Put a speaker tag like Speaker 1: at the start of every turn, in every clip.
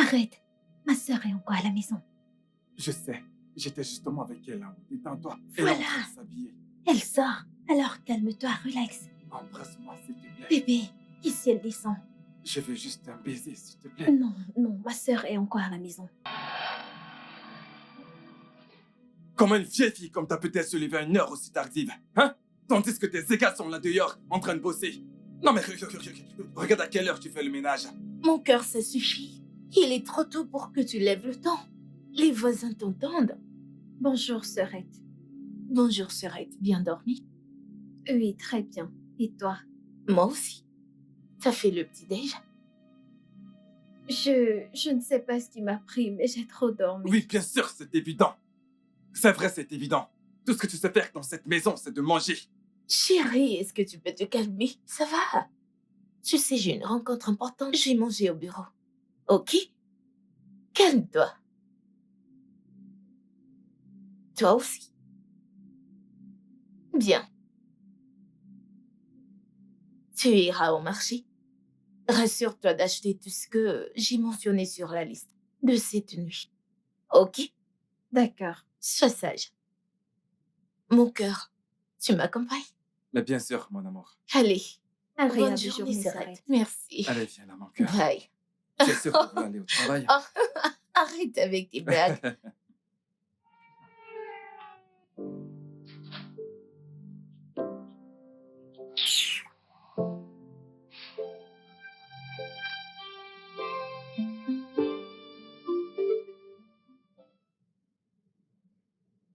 Speaker 1: Arrête. Ma sœur est encore à la maison.
Speaker 2: Je sais. J'étais justement avec elle. Hein. Détends-toi. Elle est en
Speaker 1: Voilà.
Speaker 2: train de s'habiller.
Speaker 1: Elle sort. Alors calme-toi, relax.
Speaker 2: Embrasse-moi, s'il te plaît.
Speaker 1: Bébé, ici elle descend.
Speaker 2: Je veux juste un baiser, s'il te plaît.
Speaker 1: Non, non, ma sœur est encore à la maison.
Speaker 2: Comment une vieille fille comme ta peut-elle se lever à une heure aussi tardive, hein? Tandis que tes égales sont là dehors, en train de bosser. Non mais regarde à quelle heure tu fais le ménage.
Speaker 3: Mon cœur, ça suffit. Il est trop tôt pour que tu lèves le temps. Les voisins t'entendent.
Speaker 1: Bonjour, sœurette.
Speaker 3: Bonjour, sœurette. Bien dormi?
Speaker 1: Oui, très bien. Et toi?
Speaker 3: Moi aussi. T'as fait le petit-déj?
Speaker 1: Je ne sais pas ce qui m'a pris, mais j'ai trop dormi.
Speaker 2: Oui, bien sûr, c'est évident. C'est vrai, c'est évident. Tout ce que tu sais faire dans cette maison, c'est de manger.
Speaker 3: Chérie, est-ce que tu peux te calmer? Ça va? Tu sais, j'ai une rencontre importante. J'ai mangé au bureau. Ok? Calme-toi. Toi aussi. Bien. Tu iras au marché. Rassure-toi d'acheter tout ce que j'ai mentionné sur la liste de cette nuit. Ok?
Speaker 1: D'accord.
Speaker 3: Sois sage. Mon cœur, tu m'accompagnes?
Speaker 2: Mais bien sûr, mon amour.
Speaker 3: Allez.
Speaker 1: Agréable
Speaker 3: Bonne journée,
Speaker 1: journée,
Speaker 3: Sarette.
Speaker 1: Sarette.
Speaker 3: Merci.
Speaker 2: Allez, viens là, mon cœur.
Speaker 3: Bye.
Speaker 2: Tu es sûr que tu veux aller au travail?
Speaker 3: Arrête avec tes blagues.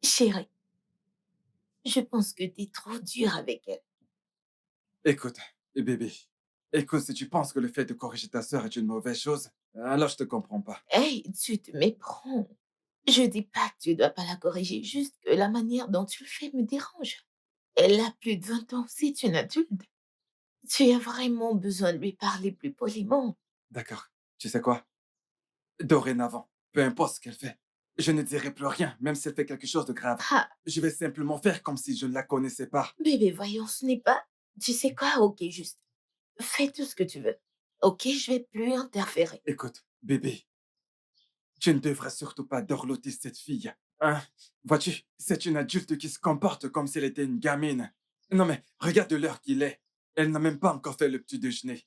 Speaker 3: Chérie, je pense que t'es trop dur avec elle.
Speaker 2: Écoute, bébé. Écoute, si tu penses que le fait de corriger ta sœur est une mauvaise chose, alors je te comprends pas.
Speaker 3: Hey, tu te méprends. Je dis pas que tu dois pas la corriger, juste que la manière dont tu le fais me dérange. Elle a plus de 20 ans, c'est une adulte. Tu as vraiment besoin de lui parler plus poliment.
Speaker 2: D'accord. Tu sais quoi? Dorénavant, peu importe ce qu'elle fait, je ne dirai plus rien, même si elle fait quelque chose de grave.
Speaker 3: Ah,
Speaker 2: Je vais simplement faire comme si je ne la connaissais pas.
Speaker 3: bébé, voyons, ce n'est pas... Tu sais quoi? Ok, juste. Fais tout ce que tu veux. Ok, je vais plus interférer.
Speaker 2: Écoute, bébé, tu ne devrais surtout pas dorloter cette fille. Hein? Vois-tu, c'est une adulte qui se comporte comme si elle était une gamine. Non mais, regarde l'heure qu'il est. Elle n'a même pas encore fait le petit déjeuner.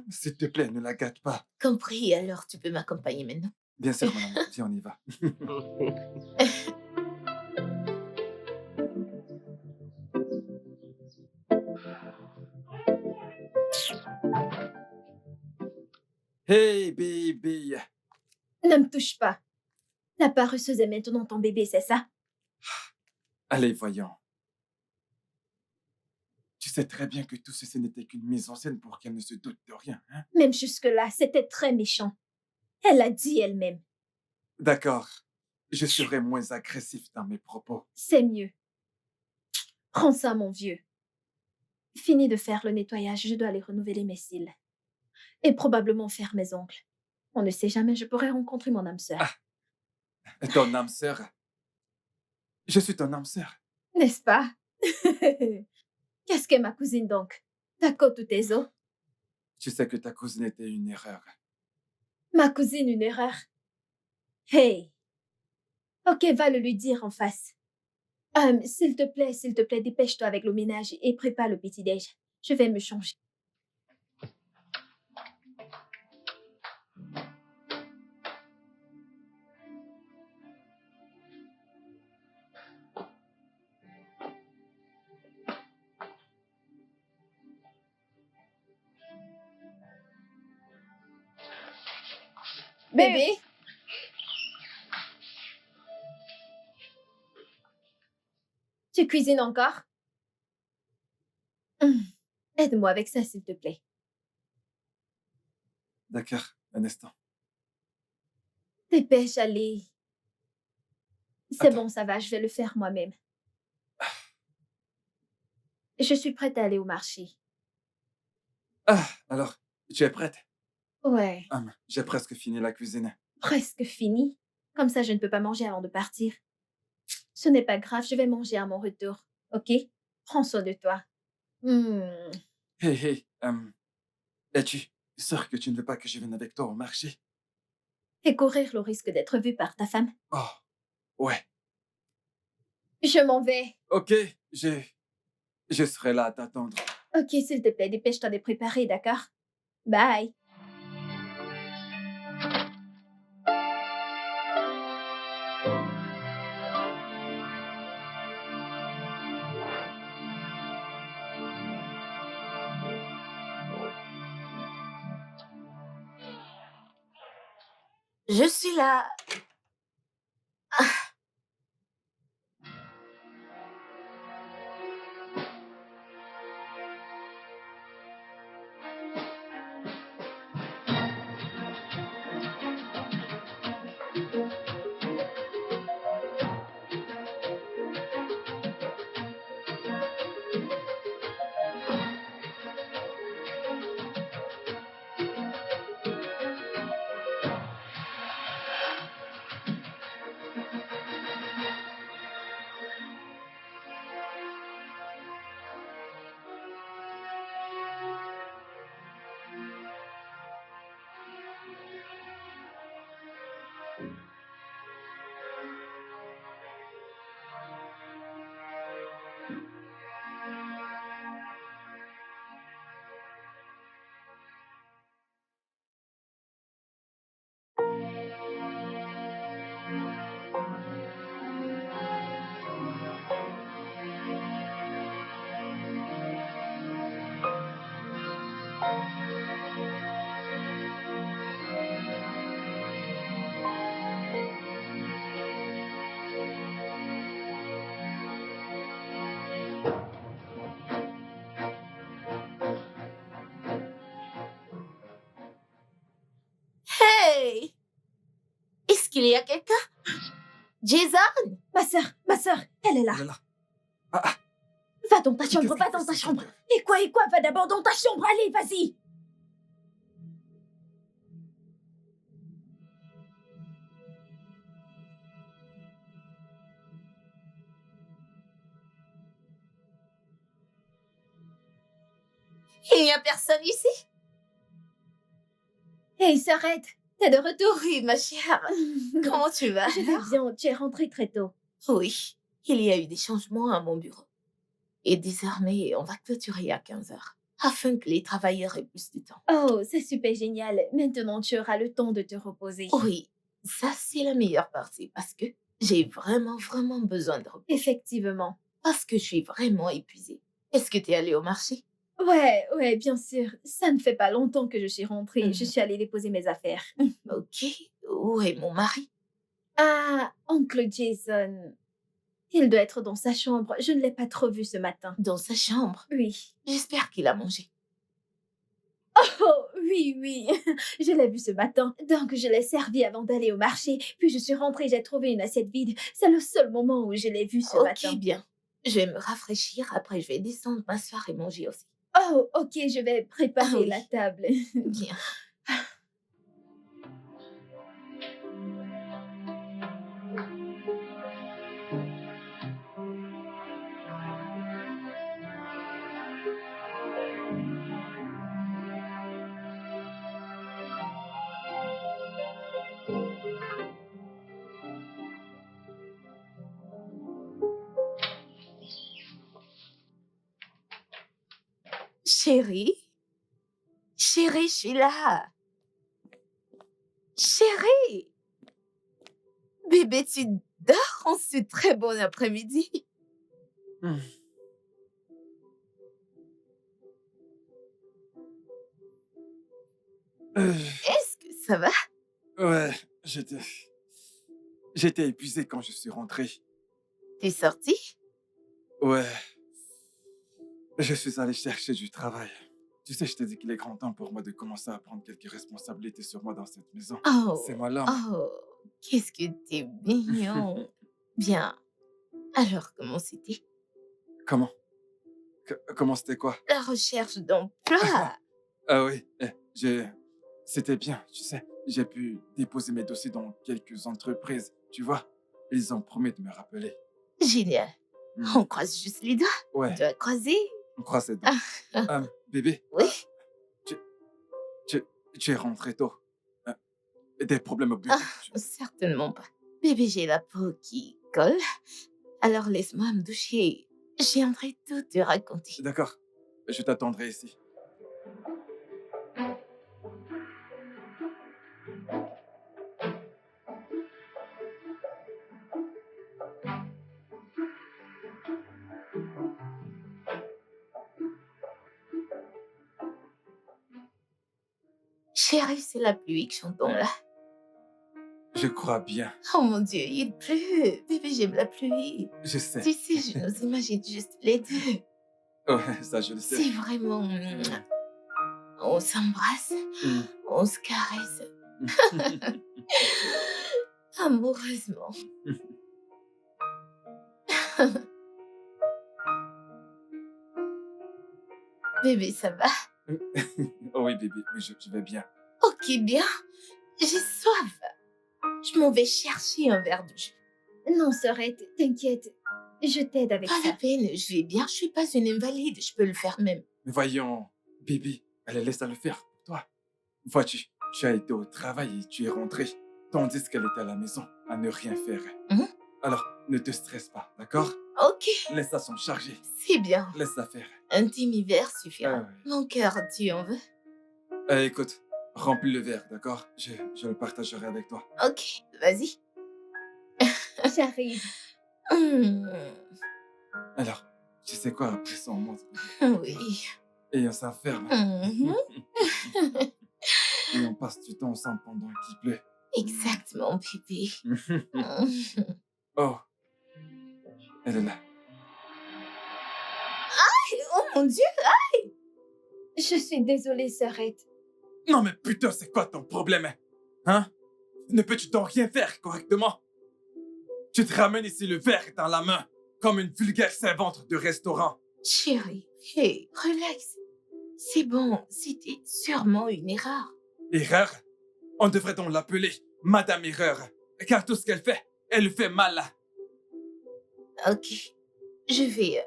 Speaker 2: S'il te plaît, ne la gâte pas.
Speaker 3: Compris, alors tu peux m'accompagner maintenant.
Speaker 2: Bien sûr, mon amour, viens, on y va. Hey, baby.
Speaker 1: Ne me touche pas. La paresseuse est maintenant ton bébé, c'est ça?
Speaker 2: Allez, voyons. Tu sais très bien que tout ceci n'était qu'une mise en scène pour qu'elle ne se doute de rien, hein?
Speaker 1: Même jusque-là, c'était très méchant. Elle l'a dit elle-même.
Speaker 2: D'accord. Je serai moins agressif dans mes propos.
Speaker 1: C'est mieux. Prends ça, mon vieux. Fini de faire le nettoyage, je dois aller renouveler mes cils. Et probablement faire mes ongles. On ne sait jamais, je pourrais rencontrer mon âme sœur.
Speaker 2: Ton âme sœur. Je suis ton âme sœur.
Speaker 1: N'est-ce pas? Qu'est-ce qu'est ma cousine donc? Ta côte ou tes os?
Speaker 2: Tu sais que ta cousine était une erreur.
Speaker 1: Ma cousine, une erreur? Hey! Ok, va le lui dire en face. S'il te plaît, dépêche-toi avec le ménage et prépare le petit-déj. Je vais me changer. Bébé? Tu cuisines encore? Aide-moi avec ça, s'il te plaît.
Speaker 2: D'accord, un instant.
Speaker 1: Dépêche, allez. C'est
Speaker 2: Attends.
Speaker 1: bon, ça va, je vais le faire moi-même. Je suis prête à aller au marché.
Speaker 2: Ah, alors, tu es prête?
Speaker 1: Ouais,
Speaker 2: J'ai presque fini la cuisine.
Speaker 1: presque fini. Comme ça, je ne peux pas manger avant de partir. Ce n'est pas grave, je vais manger à mon retour. Ok? Prends soin de toi. Hmm.
Speaker 2: Hey, hey, es-tu Sûr que tu ne veux pas que je vienne avec toi au marché?
Speaker 1: Et courir le risque d'être vu par ta femme.
Speaker 2: Oh, ouais.
Speaker 1: Je m'en vais.
Speaker 2: Ok, je serai là à t'attendre.
Speaker 1: Ok, s'il te plaît, dépêche-toi de préparer, d'accord? Bye.
Speaker 3: Je suis là. Hey! Est-ce qu'il y a quelqu'un? Jason?
Speaker 1: Ma sœur, elle est là.
Speaker 2: Elle est là. Ah, ah,
Speaker 1: Va dans ta chambre,
Speaker 2: qu'est-ce
Speaker 1: va
Speaker 2: que
Speaker 1: dans ta
Speaker 2: c'est,
Speaker 1: chambre.
Speaker 2: cette-
Speaker 1: Et quoi, va d'abord dans ta chambre, allez, vas-y.
Speaker 3: Il n'y a personne ici?
Speaker 1: Hey, s'arrête, t'es de retour.
Speaker 3: Oui, ma chère. Comment tu vas?
Speaker 1: Je vais bien, tu es rentrée très tôt.
Speaker 3: Oui, il y a eu des changements à mon bureau. Et désormais, on va clôturer à 15 heures, afin que les travailleurs aient plus de temps.
Speaker 1: Oh, c'est super génial. Maintenant, tu auras le temps de te reposer.
Speaker 3: Oui, ça c'est la meilleure partie, parce que j'ai vraiment, vraiment besoin de repos.
Speaker 1: Effectivement.
Speaker 3: Parce que je suis vraiment épuisée. Est-ce que tu es allée au marché?
Speaker 1: Ouais, bien sûr. Ça ne fait pas longtemps que je suis rentrée. Je
Speaker 3: Mhm.
Speaker 1: suis allée déposer mes affaires.
Speaker 3: Ok, où est mon mari?
Speaker 1: Ah, oncle Jason. Il doit être dans sa chambre. Je ne l'ai pas trop vu ce matin.
Speaker 3: Dans sa chambre.
Speaker 1: Oui.
Speaker 3: J'espère qu'il a mangé.
Speaker 1: Oh, oui. Je l'ai vu ce matin. Donc, je l'ai servi avant d'aller au marché. Puis, je suis rentrée, j'ai trouvé une assiette vide. C'est le seul moment où je l'ai vu ce matin.
Speaker 3: Ok, bien. Je vais me rafraîchir, après je vais descendre m'asseoir et manger aussi.
Speaker 1: Oh, ok, je vais préparer
Speaker 3: Ah oui.
Speaker 1: la table.
Speaker 3: Bien. Chérie? Chérie, je suis là. Chérie! Bébé, tu dors en ce très bon après-midi.
Speaker 2: Hmm. Euh,
Speaker 3: Est-ce que ça va?
Speaker 2: ouais, j'étais épuisé quand je suis rentré.
Speaker 3: T'es sorti?
Speaker 2: Ouais, je suis allé chercher du travail. Tu sais, je t'ai dit qu'il est grand temps pour moi de commencer à prendre quelques responsabilités sur moi dans cette maison. C'est
Speaker 3: Oh,
Speaker 2: moi l'homme.
Speaker 3: oh, qu'est-ce que t'es mignon. Bien. Alors, comment c'était?
Speaker 2: Comment? Comment c'était quoi?
Speaker 3: La recherche d'emploi.
Speaker 2: Ah oui, c'était bien, tu sais. J'ai pu déposer mes dossiers dans quelques entreprises, tu vois. Ils ont promis de me rappeler.
Speaker 3: Génial.
Speaker 2: Hmm.
Speaker 3: On croise juste les doigts.
Speaker 2: Ouais,
Speaker 3: Doigts croisés.
Speaker 2: on croise les doigts. Bébé,
Speaker 3: Oui.
Speaker 2: tu, Tu es rentré tôt. Euh, des problèmes au
Speaker 3: Ah,
Speaker 2: bureau.
Speaker 3: certainement pas. Bébé, j'ai la peau qui colle, alors laisse-moi me doucher. J'aimerais tout te raconter.
Speaker 2: D'accord. Je t'attendrai ici.
Speaker 3: Chérie, c'est la pluie que j'entends là.
Speaker 2: Je crois bien.
Speaker 3: Oh mon Dieu, il pleut. Bébé, j'aime la pluie.
Speaker 2: Je sais.
Speaker 3: Tu sais, je nous imagine juste les deux.
Speaker 2: Oh, ça, je le sais.
Speaker 3: C'est vraiment... On s'embrasse,
Speaker 2: Mm.
Speaker 3: on se caresse amoureusement. Bébé, ça va?
Speaker 2: Oh oui, bébé, oui, je vais bien.
Speaker 3: Ok, bien. J'ai soif. Je m'en vais chercher un verre de jus.
Speaker 1: Non, Sorette, t'inquiète. Je t'aide avec
Speaker 3: Pas la
Speaker 1: ça.
Speaker 3: peine, je vais bien. Je suis pas une invalide, je peux le faire même.
Speaker 2: Mais voyons, bébé, elle laisse à le faire pour toi. Vois-tu, tu as été au travail et tu es rentré, tandis qu'elle était à la maison à ne rien faire.
Speaker 3: Mhm.
Speaker 2: Alors, ne te stresse pas, d'accord?
Speaker 3: Ok,
Speaker 2: Laisse-la s'en charger.
Speaker 3: c'est bien.
Speaker 2: Laisse-la faire.
Speaker 3: Un demi-verre suffira.
Speaker 2: Ah ouais.
Speaker 3: Mon cœur, tu en veux?
Speaker 2: Écoute, remplis le verre, d'accord? Je le partagerai avec toi.
Speaker 3: Ok, vas-y.
Speaker 1: J'arrive.
Speaker 3: Hmm,
Speaker 2: Alors, tu sais quoi, après ça, on monte,
Speaker 3: oui.
Speaker 2: et on s'enferme,
Speaker 3: Mhm.
Speaker 2: et on passe du temps ensemble pendant qu'il pleut.
Speaker 3: Exactement, bébé. Mhm.
Speaker 2: Oh, elle est là.
Speaker 3: Oh mon Dieu!
Speaker 1: Je suis désolée, Sorette.
Speaker 2: Non mais putain, c'est quoi ton problème? Hein? Ne peux-tu donc rien faire correctement? Tu te ramènes ici le verre dans la main, comme une vulgaire servante de restaurant.
Speaker 3: Chérie, hey, relax. C'est bon, c'était sûrement une erreur.
Speaker 2: Erreur? On devrait donc l'appeler Madame Erreur, car tout ce qu'elle fait, elle le fait mal.
Speaker 3: Ok, je vais...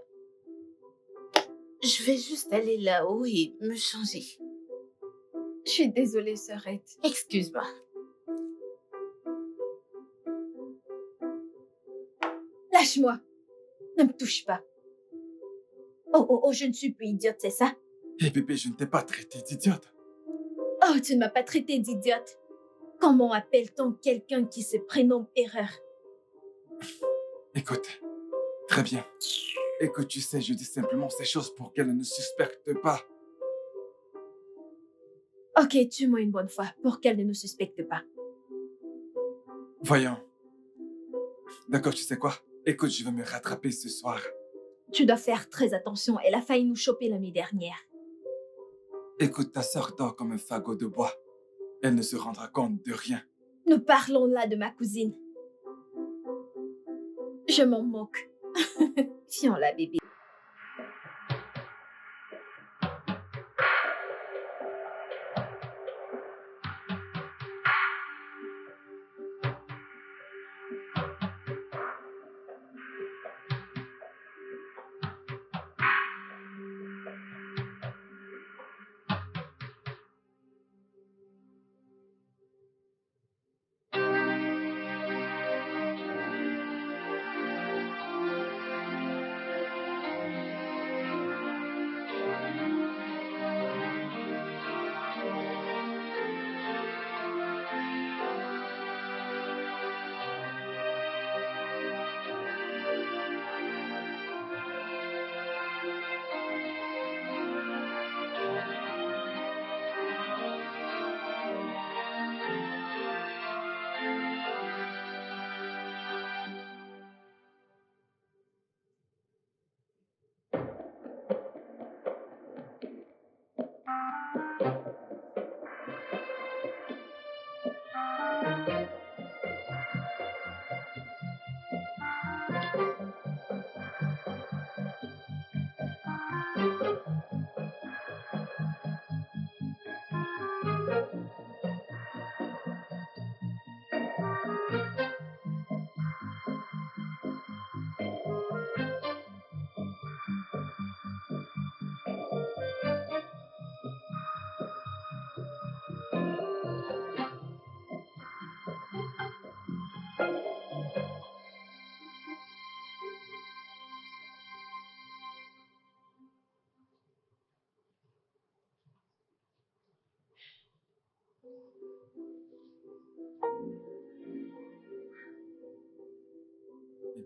Speaker 3: Je vais juste aller là-haut et me changer.
Speaker 1: Je suis désolée, Sorette.
Speaker 3: Excuse-moi.
Speaker 1: Lâche-moi. Ne me touche pas. Oh, oh, oh, je ne suis plus idiote, c'est ça?
Speaker 2: Eh bébé, je ne t'ai pas traité d'idiote.
Speaker 1: Oh, tu ne m'as pas traité d'idiote. Comment appelle-t-on quelqu'un qui se prénomme Erreur?
Speaker 2: Écoute, très bien. Écoute, tu sais, je dis simplement ces choses pour qu'elle ne suspecte pas.
Speaker 1: Ok, tue-moi une bonne fois pour qu'elle ne nous suspecte pas.
Speaker 2: Voyons. D'accord, tu sais quoi? Écoute, je vais me rattraper ce soir.
Speaker 1: Tu dois faire très attention, elle a failli nous choper la nuit dernière.
Speaker 2: Écoute, ta sœur dort comme un fagot de bois. Elle ne se rendra compte de rien.
Speaker 1: Nous parlons là de ma cousine. Je m'en moque. Tiens là, bébé.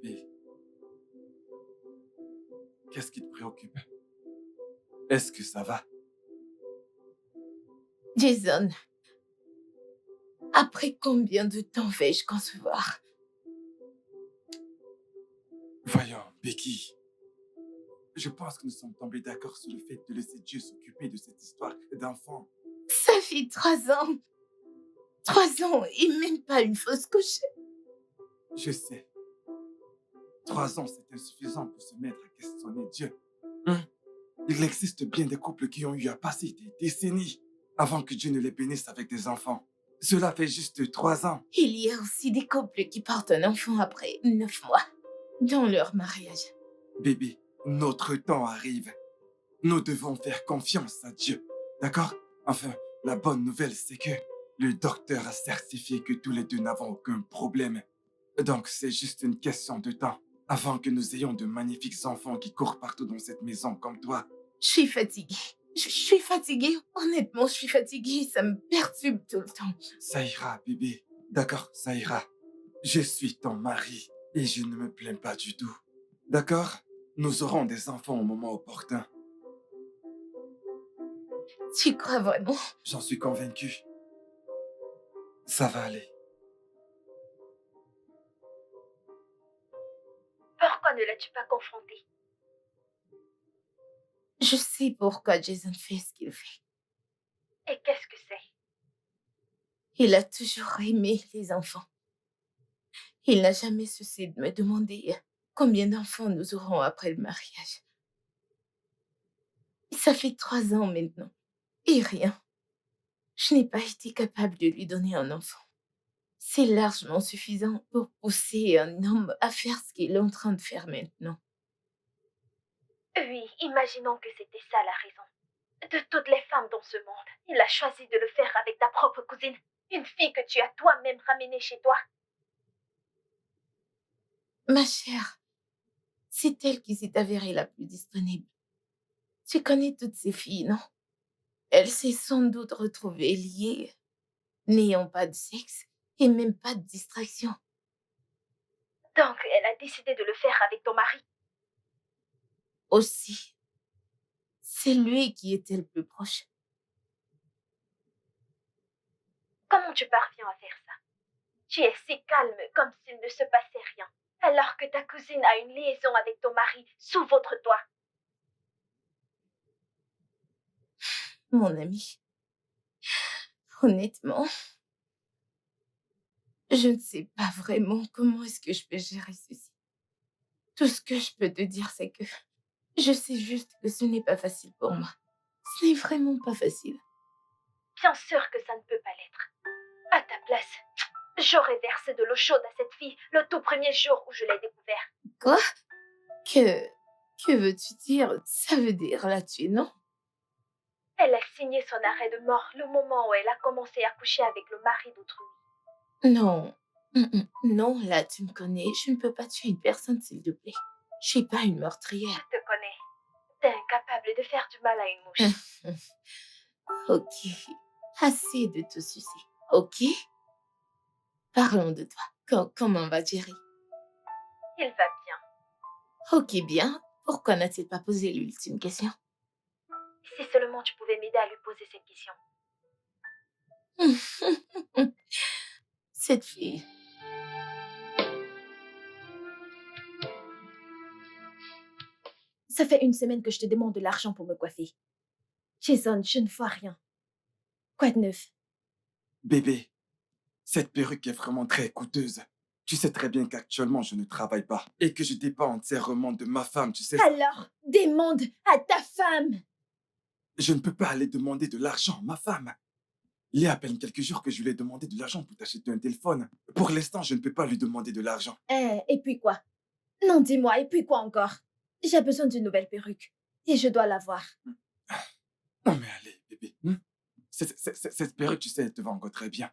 Speaker 2: bébé, qu'est-ce qui te préoccupe? Est-ce que ça va?
Speaker 3: Jason, après combien de temps vais-je concevoir?
Speaker 2: Voyons, Becky, je pense que nous sommes tombés d'accord sur le fait de laisser Dieu s'occuper de cette histoire d'enfant.
Speaker 3: Ça fait 3 ans. 3 ans et même pas une fausse couche.
Speaker 2: Je sais, 3 ans, c'est insuffisant pour se mettre à questionner Dieu. Hein? Il existe bien des couples qui ont eu à passer des décennies avant que Dieu ne les bénisse avec des enfants. Cela fait juste 3 ans.
Speaker 3: Il y a aussi des couples qui portent un enfant après 9 mois dans leur mariage.
Speaker 2: Bébé, notre temps arrive. Nous devons faire confiance à Dieu. D'accord? Enfin, la bonne nouvelle, c'est que le docteur a certifié que tous les deux n'avons aucun problème. Donc, c'est juste une question de temps avant que nous ayons de magnifiques enfants qui courent partout dans cette maison comme toi.
Speaker 3: Je suis fatiguée. Je suis fatiguée. Honnêtement, je suis fatiguée. Ça me perturbe tout le temps.
Speaker 2: Ça ira, bébé. D'accord, ça ira. Je suis ton mari et je ne me plains pas du tout. D'accord? Nous aurons des enfants au moment opportun.
Speaker 3: Tu crois vraiment?
Speaker 2: J'en suis convaincu. Ça va aller.
Speaker 1: Pourquoi ne l'as-tu pas confronté?
Speaker 3: Je sais pourquoi Jason fait ce qu'il fait.
Speaker 1: Et qu'est-ce que c'est?
Speaker 3: Il a toujours aimé les enfants. Il n'a jamais cessé de me demander combien d'enfants nous aurons après le mariage. Ça fait 3 ans maintenant. Et rien. Je n'ai pas été capable de lui donner un enfant. C'est largement suffisant pour pousser un homme à faire ce qu'il est en train de faire maintenant.
Speaker 1: Oui, imaginons que c'était ça la raison. De toutes les femmes dans ce monde, il a choisi de le faire avec ta propre cousine, une fille que tu as toi-même ramenée chez toi.
Speaker 3: Ma chère, c'est elle qui s'est avérée la plus disponible. Tu connais toutes ces filles, non? Elle s'est sans doute retrouvée liée, n'ayant pas de sexe et même pas de distraction.
Speaker 1: Donc, elle a décidé de le faire avec ton mari.
Speaker 3: Aussi, c'est lui qui était le plus proche.
Speaker 1: Comment tu parviens à faire ça? Tu es si calme, comme s'il ne se passait rien, alors que ta cousine a une liaison avec ton mari sous votre toit.
Speaker 3: Mon ami, honnêtement, je ne sais pas vraiment comment est-ce que je peux gérer ceci. Tout ce que je peux te dire, c'est que je sais juste que ce n'est pas facile pour moi. Ce n'est vraiment pas facile.
Speaker 1: Bien sûr que ça ne peut pas l'être. À ta place, j'aurais versé de l'eau chaude à cette fille le tout premier jour où je l'ai découvert.
Speaker 3: Quoi? Que veux-tu dire? Ça veut dire la tuer, non?
Speaker 1: Elle a signé son arrêt de mort le moment où elle a commencé à coucher avec le mari d'autrui.
Speaker 3: Non. Non, là, tu me connais. Je ne peux pas tuer une personne, s'il te plaît. Je suis pas une
Speaker 1: Je
Speaker 3: meurtrière.
Speaker 1: te connais. T'es incapable de faire du mal à une mouche.
Speaker 3: Ok. Assez de te sucer. Ok? Parlons de toi. Comment va Jerry?
Speaker 1: Il va bien.
Speaker 3: Ok, bien. Pourquoi n'a-t-il pas posé l'ultime question?
Speaker 1: Si seulement tu pouvais m'aider à lui poser cette question.
Speaker 3: Cette fille.
Speaker 1: Ça fait une semaine que je te demande de l'argent pour me coiffer. Jason, je ne vois rien. Quoi de neuf?
Speaker 2: Bébé, cette perruque est vraiment très coûteuse. Tu sais très bien qu'actuellement, je ne travaille pas et que je dépends entièrement de ma femme, tu sais.
Speaker 1: Alors, demande à ta femme.
Speaker 2: Je ne peux pas aller demander de l'argent à ma femme. Il y a à peine quelques jours que je lui ai demandé de l'argent pour t'acheter un téléphone. Pour l'instant, je ne peux pas lui demander de l'argent.
Speaker 1: Et puis quoi? Non, dis-moi, et puis quoi encore? J'ai besoin d'une nouvelle perruque. Et je dois l'avoir.
Speaker 2: Non mais allez, bébé. Cette perruque, tu sais, elle te va encore très bien.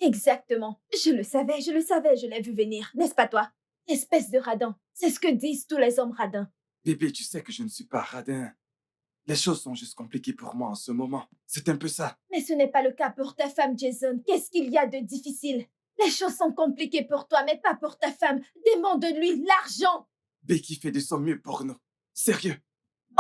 Speaker 1: Exactement. Je le savais, je l'ai vu venir, n'est-ce pas toi? Espèce de radin. C'est ce que disent tous les hommes radins.
Speaker 2: Bébé, tu sais que je ne suis pas radin. Les choses sont juste compliquées pour moi en ce moment. C'est un peu ça.
Speaker 1: Mais ce n'est pas le cas pour ta femme, Jason. Qu'est-ce qu'il y a de difficile? Les choses sont compliquées pour toi, mais pas pour ta femme. Demande-lui l'argent.
Speaker 2: Becky fait de son mieux pour nous. Sérieux.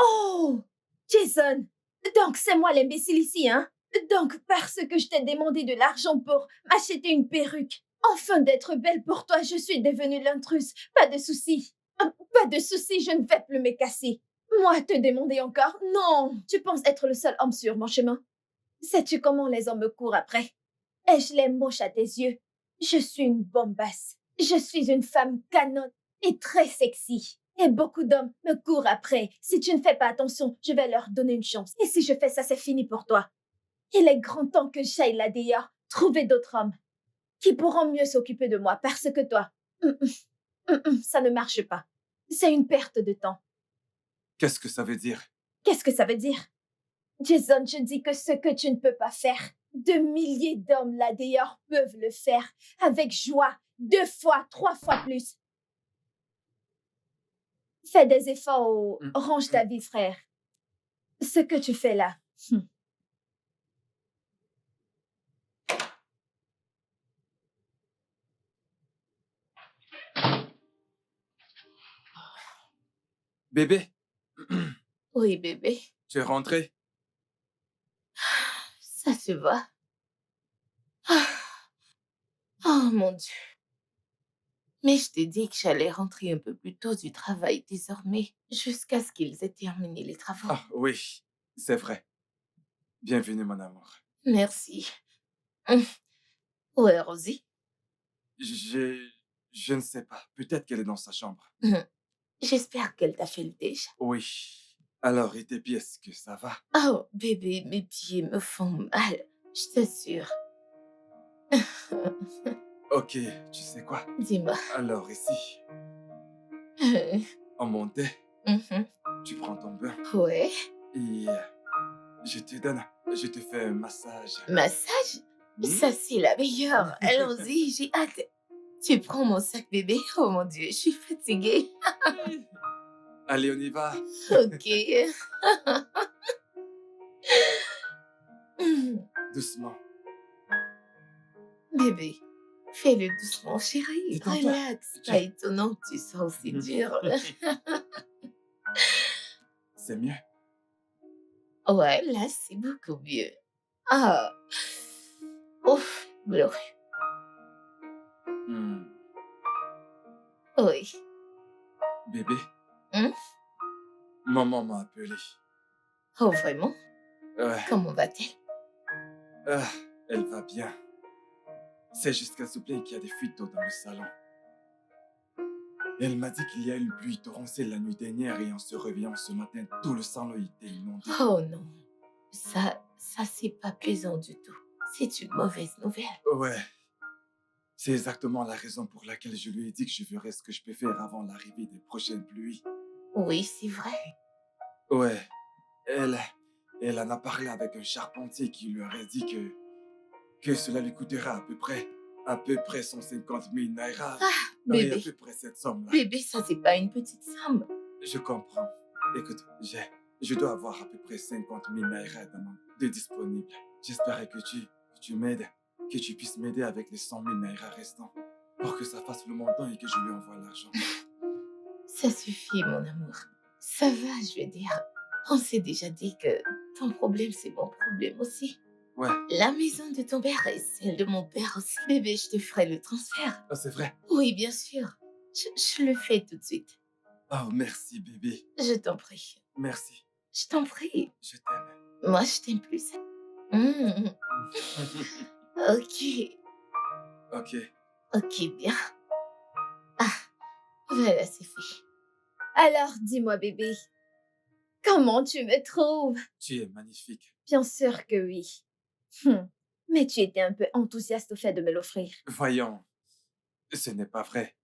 Speaker 1: Oh, Jason, donc c'est moi l'imbécile ici, hein? Donc parce que je t'ai demandé de l'argent pour m'acheter une perruque, enfin d'être belle pour toi, je suis devenue l'intruse. Pas de souci. Pas de souci, je ne vais plus me casser. Moi te demander encore? Non, tu penses être le seul homme sur mon chemin? Sais-tu comment les hommes me courent après? Ai-je les moches à tes yeux? Je suis une bombasse. Je suis une femme canon et très sexy. Et beaucoup d'hommes me courent après. Si tu ne fais pas attention, je vais leur donner une chance. Et si je fais ça, c'est fini pour toi. Il est grand temps que j'aille là dehors, trouver d'autres hommes qui pourront mieux s'occuper de moi parce que toi, ça ne marche pas. C'est une perte de temps.
Speaker 2: Qu'est-ce que ça veut dire?
Speaker 1: Qu'est-ce que ça veut dire? Jason, je dis que ce que tu ne peux pas faire, de milliers d'hommes là dehors peuvent le faire avec joie, 2 fois, 3 fois plus. Fais des efforts ou range ta vie, frère. Ce que tu fais là.
Speaker 2: Bébé,
Speaker 3: Oui, bébé,
Speaker 2: tu es rentré?
Speaker 3: ça se va. Ah, oh mon Dieu. Mais je t'ai dit que j'allais rentrer un peu plus tôt du travail désormais, jusqu'à ce qu'ils aient terminé les travaux.
Speaker 2: Ah oui, c'est vrai. Bienvenue, mon amour.
Speaker 3: Merci. Hum. Où est Rosie?
Speaker 2: Je... Je ne sais pas. Peut-être qu'elle est dans sa chambre.
Speaker 3: J'espère qu'elle t'a fait le déj.
Speaker 2: Oui. Alors, et tes pieds, est-ce que ça va?
Speaker 3: Oh, bébé, mes pieds me font mal, je t'assure.
Speaker 2: Ok, tu sais quoi?
Speaker 3: Dis-moi.
Speaker 2: Alors, ici, en montée, tu prends ton bain
Speaker 3: Ouais.
Speaker 2: et je te fais un massage.
Speaker 3: Massage? Ça, c'est la meilleure. Allons-y, j'ai hâte. Tu prends mon sac, bébé? Oh mon Dieu, je suis fatiguée.
Speaker 2: Allez, on y va.
Speaker 3: Ok.
Speaker 2: Doucement.
Speaker 3: Bébé, fais-le doucement, chérie.
Speaker 2: Détends-toi.
Speaker 3: Relax. Pas étonnant que tu sois aussi dur.
Speaker 2: C'est mieux.
Speaker 3: Ouais, là, c'est beaucoup mieux. Ah. Ouf, glorieux.
Speaker 2: Hmm.
Speaker 3: Oui.
Speaker 2: Bébé,
Speaker 3: Hum?
Speaker 2: maman m'a appelé.
Speaker 3: Oh, vraiment?
Speaker 2: Ouais.
Speaker 3: Comment va-t-elle?
Speaker 2: Ah, elle va bien. C'est juste qu'elle se plaint qu'il y a des fuites d'eau dans le salon. Elle m'a dit qu'il y a eu une pluie torrentielle la nuit dernière et en se réveillant ce matin, tout le salon était inondé.
Speaker 3: Oh non. Ça, c'est pas plaisant du tout. C'est une mauvaise nouvelle.
Speaker 2: Ouais. C'est exactement la raison pour laquelle je lui ai dit que je ferais ce que je peux faire avant l'arrivée des prochaines pluies.
Speaker 3: Oui, c'est vrai.
Speaker 2: Ouais. Elle en a parlé avec un charpentier qui lui aurait dit que cela lui coûtera à peu près 150 000 naira. Oui, à
Speaker 3: Bébé,
Speaker 2: peu près cette somme-là.
Speaker 3: bébé, ça, c'est pas une petite somme.
Speaker 2: Je comprends. Écoute, je dois avoir à peu près 50 000 naira de disponibles. J'espérais que tu m'aides, que tu puisses m'aider avec les 100 000 naira restants pour que ça fasse le montant et que je lui envoie l'argent.
Speaker 3: Ça suffit, mon amour. Ça va, je veux dire. On s'est déjà dit que ton problème, c'est mon problème aussi.
Speaker 2: Ouais.
Speaker 3: La maison de ton père et celle de mon père aussi. Bébé, je te ferai le transfert.
Speaker 2: Ah, c'est vrai.
Speaker 3: Oui, bien sûr. Je le fais tout de suite.
Speaker 2: Oh, merci, bébé.
Speaker 3: Je t'en prie.
Speaker 2: Merci.
Speaker 3: Je t'en prie.
Speaker 2: Je t'aime.
Speaker 3: Moi, je t'aime plus. Mmh. Ok.
Speaker 2: Ok.
Speaker 3: Ok, bien. Ah, voilà, c'est fait.
Speaker 1: Alors, dis-moi, bébé, comment tu me trouves?
Speaker 2: Tu es magnifique.
Speaker 1: Bien sûr que oui. Mais tu étais un peu enthousiaste au fait de me l'offrir.
Speaker 2: Voyons, ce n'est pas vrai.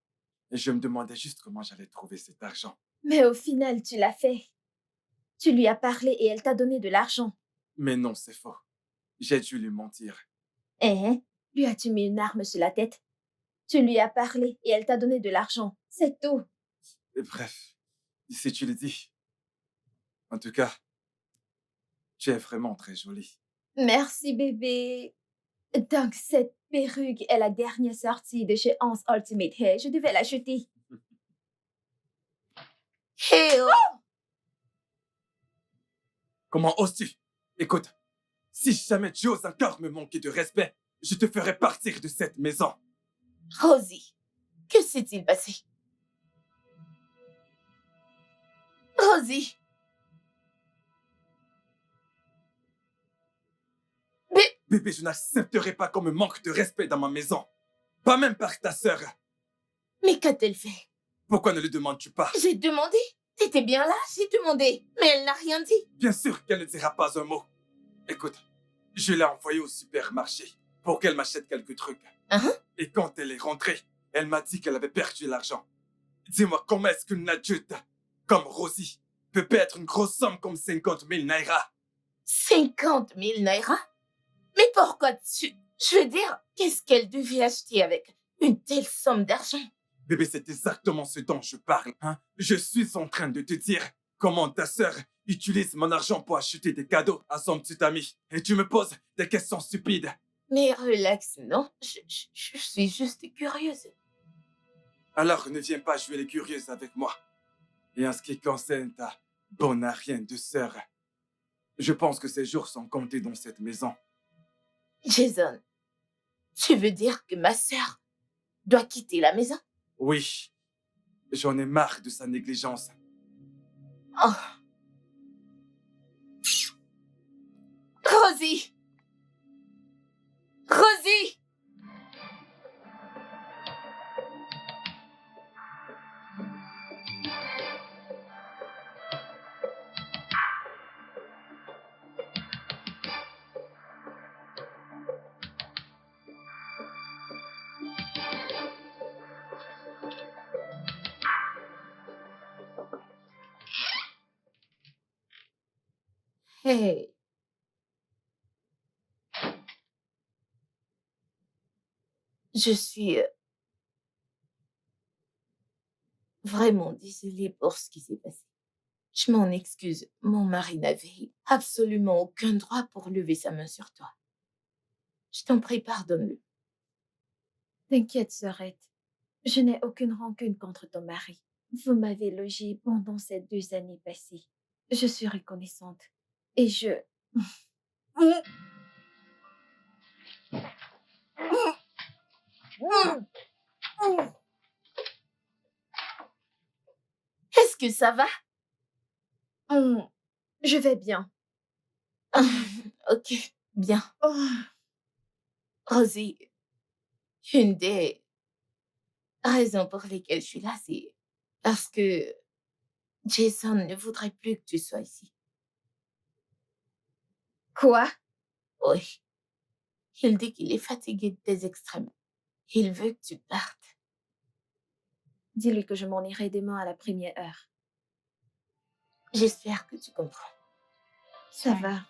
Speaker 2: Je me demandais juste comment j'allais trouver cet argent.
Speaker 1: Mais au final, tu l'as fait. Tu lui as parlé et elle t'a donné de l'argent.
Speaker 2: Mais non, c'est faux. J'ai dû lui mentir.
Speaker 1: Hein? Lui as-tu mis une arme sur la tête? Tu lui as parlé et elle t'a donné de l'argent. C'est tout.
Speaker 2: Et bref, si tu le dis. En tout cas, tu es vraiment très jolie.
Speaker 1: Merci, bébé. Donc, cette perruque est la dernière sortie de chez Hans Ultimate Hair. Je devais l'acheter.
Speaker 3: Hé oh!
Speaker 2: Comment oses-tu? Écoute, si jamais tu oses encore me manquer de respect, je te ferai partir de cette maison.
Speaker 3: Rosie, que s'est-il passé? Rosie! Mais,
Speaker 2: Bébé, je n'accepterai pas qu'on me manque de respect dans ma maison. Pas même par ta sœur.
Speaker 3: mais qu'a-t-elle fait?
Speaker 2: Pourquoi ne le demandes-tu pas?
Speaker 3: J'ai demandé. T'étais bien là, j'ai demandé. Mais elle n'a rien dit.
Speaker 2: Bien sûr qu'elle ne dira pas un mot. Écoute, je l'ai envoyée au supermarché pour qu'elle m'achète quelques trucs.
Speaker 3: Hein?
Speaker 2: Et quand elle est rentrée, elle m'a dit qu'elle avait perdu l'argent. Dis-moi, comment est-ce qu'une adulte comme Rosie peut perdre une grosse somme comme 50 000 naira?
Speaker 3: 50 000 naira? Mais pourquoi tu... Je veux dire, qu'est-ce qu'elle devait acheter avec une telle somme d'argent?
Speaker 2: Bébé, c'est exactement ce dont je parle. Hein? Je suis en train de te dire comment ta sœur utilise mon argent pour acheter des cadeaux à son petit ami. Et tu me poses des questions stupides.
Speaker 3: Mais relax, non? Je suis juste curieuse.
Speaker 2: Alors ne viens pas jouer les curieuses avec moi. Et en ce qui concerne ta bonne arienne de sœur, je pense que ses jours sont comptés dans cette maison.
Speaker 3: Jason, tu veux dire que ma sœur doit quitter la maison?
Speaker 2: Oui, j'en ai marre de sa négligence.
Speaker 3: Oh. Rosie! Rosie! Hey, je suis vraiment désolée pour ce qui s'est passé. Je m'en excuse. Mon mari n'avait absolument aucun droit pour lever sa main sur toi. Je t'en prie, pardonne-le.
Speaker 1: T'inquiète, sœurette. Je n'ai aucune rancune contre ton mari. Vous m'avez logé pendant ces 2 années passées. Je suis reconnaissante. Et je...
Speaker 3: Est-ce que ça va?
Speaker 1: Je vais bien.
Speaker 3: Ok, bien.
Speaker 1: Oh,
Speaker 3: Rosie, une des raisons pour lesquelles je suis là, c'est parce que Jason ne voudrait plus que tu sois ici.
Speaker 1: quoi?
Speaker 3: Oui, il dit qu'il est fatigué de tes extrêmes. Il veut que tu partes.
Speaker 1: Dis-lui que je m'en irai demain à la première heure.
Speaker 3: J'espère que tu comprends.
Speaker 1: Ça va.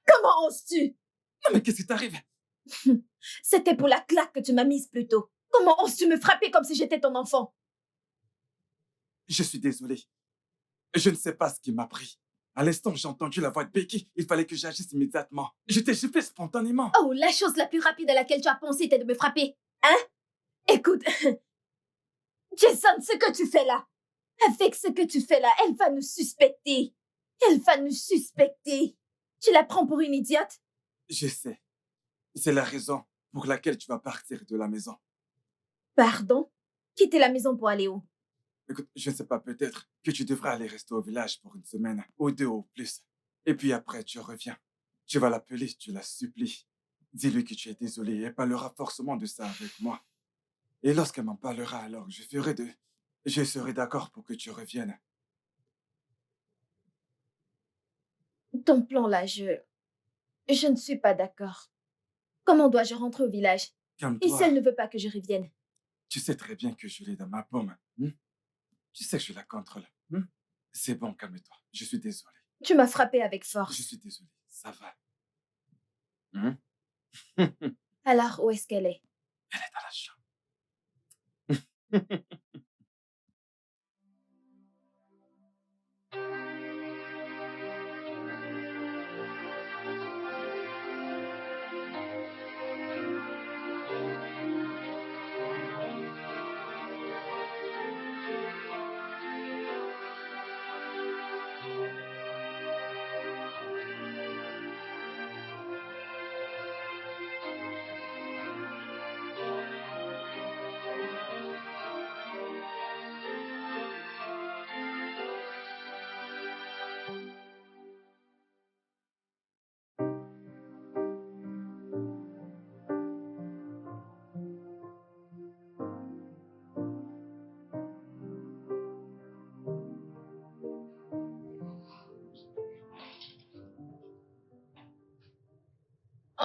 Speaker 1: Comment oses-tu?
Speaker 2: Non mais qu'est-ce qui t'arrive?
Speaker 1: C'était pour la claque que tu m'as mise plus tôt. Comment oses-tu me frapper comme si j'étais ton enfant?
Speaker 2: Je suis désolé. Je ne sais pas ce qui m'a pris. À l'instant où j'ai entendu la voix de Becky, il fallait que j'agisse immédiatement. J'étais fait spontanément.
Speaker 1: Oh, la chose la plus rapide à laquelle tu as pensé était de me frapper. Hein? Écoute, Jason, ce que tu fais là, Avec ce que tu fais là, elle va nous suspecter. Elle va nous suspecter. Tu la prends pour une idiote?
Speaker 2: Je sais. C'est la raison pour laquelle tu vas partir de la maison.
Speaker 1: Pardon? Quitter la maison pour aller où?
Speaker 2: Écoute, je ne sais pas, peut-être que tu devrais aller rester au village pour une semaine, ou 2 au plus. Et puis après, tu reviens. Tu vas l'appeler, tu la supplies. Dis-lui que tu es désolé et elle parlera forcément de ça avec moi. Et lorsqu'elle m'en parlera, alors je serai d'accord pour que tu reviennes.
Speaker 1: Ton plan là, je ne suis pas d'accord. Comment dois-je rentrer au village? Et si
Speaker 2: Calme-toi.
Speaker 1: elle ne veut pas que je revienne?
Speaker 2: Tu sais très bien que je l'ai dans ma paume. Hmm? Tu sais que je la contrôle. Hmm? C'est bon, calme-toi. Je suis désolé.
Speaker 1: Tu m'as frappé avec
Speaker 2: Je
Speaker 1: force.
Speaker 2: suis désolé. Ça va. Hmm?
Speaker 1: Alors, où est-ce qu'elle est?
Speaker 2: Elle est dans la chambre.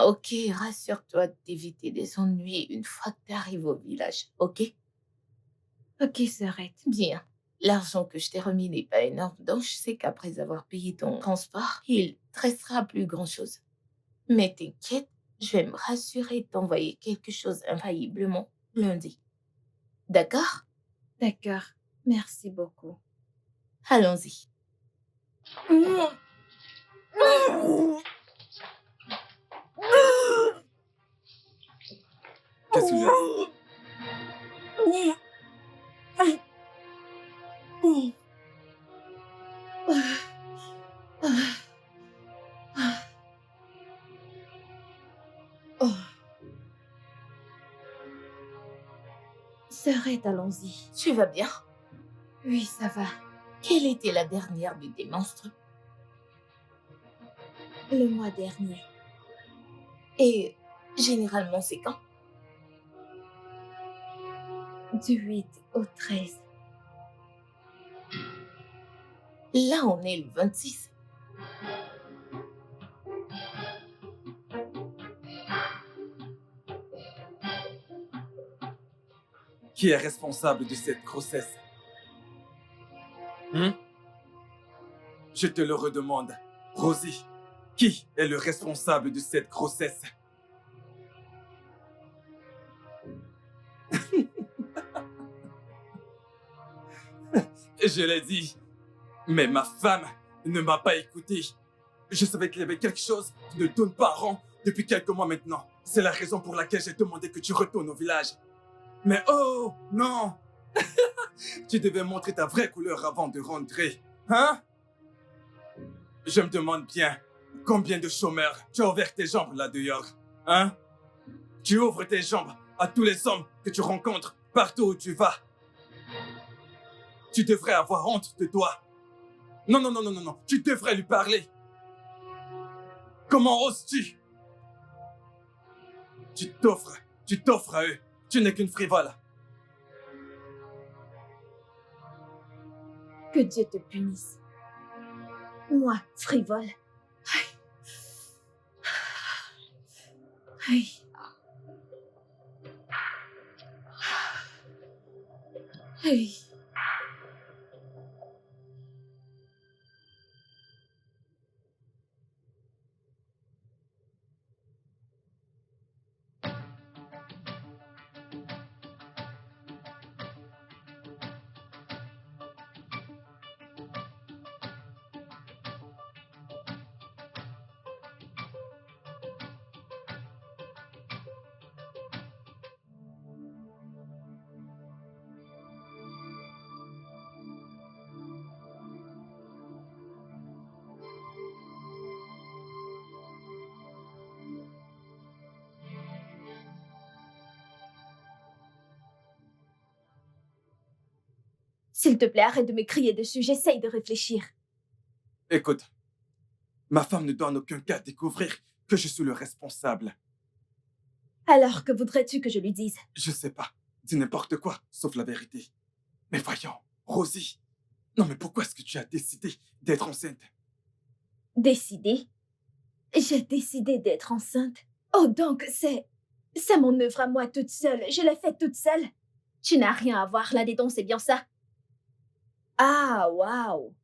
Speaker 3: Ok, rassure-toi d'éviter des ennuis une fois que tu arrives au village, ok?
Speaker 1: Ok, sœurette.
Speaker 3: Bien. L'argent que je t'ai remis n'est pas énorme, donc je sais qu'après avoir payé ton transport, il te restera plus grand-chose. Mais t'inquiète, je vais me rassurer de t'envoyer quelque chose infailliblement lundi. D'accord?
Speaker 1: D'accord. Merci beaucoup.
Speaker 3: Allons-y.
Speaker 2: Qu'est-ce qu'il y a?
Speaker 1: Oh. Sœurette, allons-y.
Speaker 3: Tu vas bien?
Speaker 1: Oui, ça va.
Speaker 3: Quelle était la dernière de tes monstres?
Speaker 1: Le mois dernier.
Speaker 3: Et généralement, c'est quand?
Speaker 1: Du 8 au 13.
Speaker 3: Là, on est le 26.
Speaker 2: Qui est responsable de cette grossesse? Hmm? Je te le redemande. Rosie, qui est le responsable de cette grossesse? Je l'ai dit, mais ma femme ne m'a pas écouté. Je savais qu'il y avait quelque chose qui ne tourne pas rond depuis quelques mois maintenant. C'est la raison pour laquelle j'ai demandé que tu retournes au village. Mais oh, non! Tu devais montrer ta vraie couleur avant de rentrer. Hein? Je me demande bien, combien de chômeurs tu as ouvert tes jambes là dehors? Hein? Tu ouvres tes jambes à tous les hommes que tu rencontres partout où tu vas. Tu devrais avoir honte de toi. Non, non, non, non, non, non. Tu devrais lui parler. Comment oses-tu? Tu t'offres à eux. Tu n'es qu'une frivole.
Speaker 1: Que Dieu te punisse. Moi, frivole. Aïe. Aïe. S'il te plaît, arrête de me crier dessus, j'essaye de réfléchir.
Speaker 2: Écoute, ma femme ne doit en aucun cas découvrir que je suis le responsable.
Speaker 1: Alors, que voudrais-tu que je lui dise?
Speaker 2: Je sais pas. Dis n'importe quoi, sauf la vérité. Mais voyons, Rosie. Non, mais pourquoi est-ce que tu as décidé d'être enceinte?
Speaker 1: Décider? J'ai décidé d'être enceinte. Oh, donc, c'est mon œuvre à moi toute seule. Je l'ai faite toute seule. Tu n'as rien à voir là-dedans, c'est bien ça? Ah, waouh!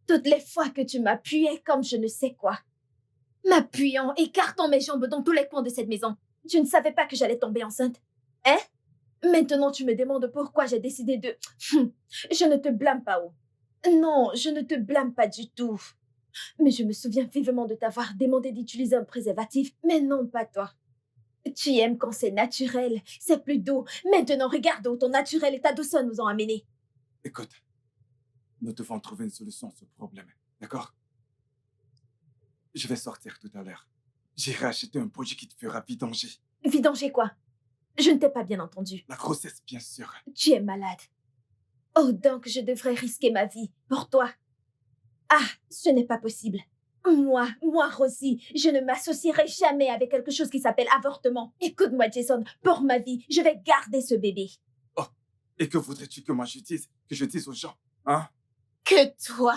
Speaker 1: Toutes les fois que tu m'appuyais comme je ne sais quoi. M'appuyant, écartant mes jambes dans tous les coins de cette maison. Tu ne savais pas que j'allais tomber enceinte? Hein? Maintenant, tu me demandes pourquoi j'ai décidé de... Je ne te blâme pas, oh. Non, je ne te blâme pas du tout. Mais je me souviens vivement de t'avoir demandé d'utiliser un préservatif. Mais non, pas toi. Tu aimes quand c'est naturel, c'est plus doux. Maintenant, regarde où ton naturel et ta douceur nous ont amenés.
Speaker 2: Écoute, nous devons trouver une solution à ce problème, d'accord? Je vais sortir tout à l'heure. J'irai acheter un produit qui te fera vidanger.
Speaker 1: Vidanger quoi? Je ne t'ai pas bien entendu.
Speaker 2: La grossesse, bien sûr.
Speaker 1: Tu es malade. Oh, donc je devrais risquer ma vie pour toi. Ah, ce n'est pas possible. Moi, Rosie, je ne m'associerai jamais avec quelque chose qui s'appelle avortement. Écoute-moi, Jason, pour ma vie, je vais garder ce bébé.
Speaker 2: Oh, et que voudrais-tu que moi je dise? Que je dise aux gens, hein?
Speaker 3: Que toi,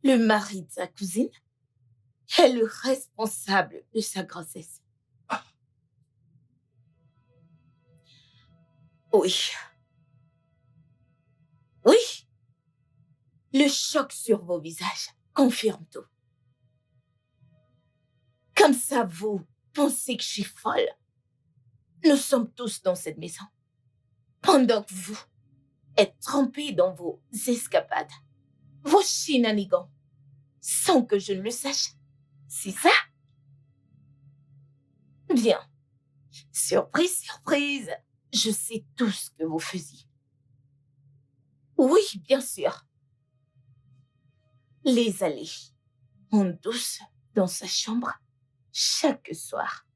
Speaker 3: le mari de sa cousine, est le responsable de sa grossesse.
Speaker 2: Ah.
Speaker 3: Oui. Oui. Le choc sur vos visages confirme tout. Comme ça, vous pensez que je suis folle. Nous sommes tous dans cette maison. Pendant que vous êtes trempés dans vos escapades, vos shenanigans, sans que je ne le sache. C'est ça? Bien. Surprise, surprise. Je sais tout ce que vous faisiez. Oui, bien sûr. Les allées en douce dans sa chambre chaque soir.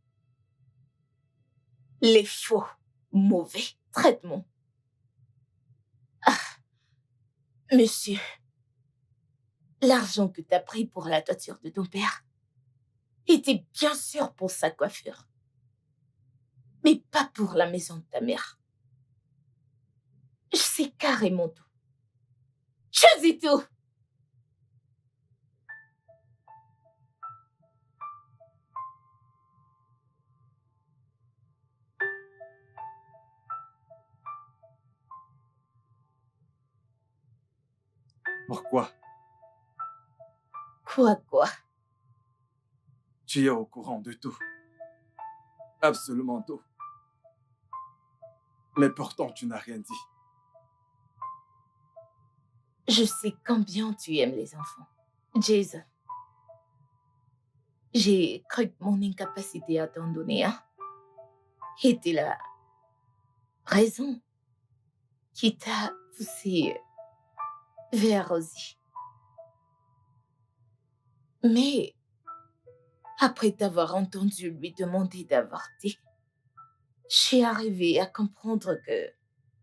Speaker 3: Les faux, mauvais traitements. Ah, monsieur, l'argent que t'as pris pour la toiture de ton père était bien sûr pour sa coiffure, mais pas pour la maison de ta mère. Je sais carrément tout. Je dis tout.
Speaker 2: Pourquoi?
Speaker 3: Quoi?
Speaker 2: Tu es au courant de tout. Absolument tout. Mais pourtant, tu n'as rien dit.
Speaker 3: Je sais combien tu aimes les enfants. Jason, j'ai cru que mon incapacité à t'en donner un était la raison qui t'a poussé vers Rosie. Mais après t'avoir entendu lui demander d'avorter, je suis arrivée à comprendre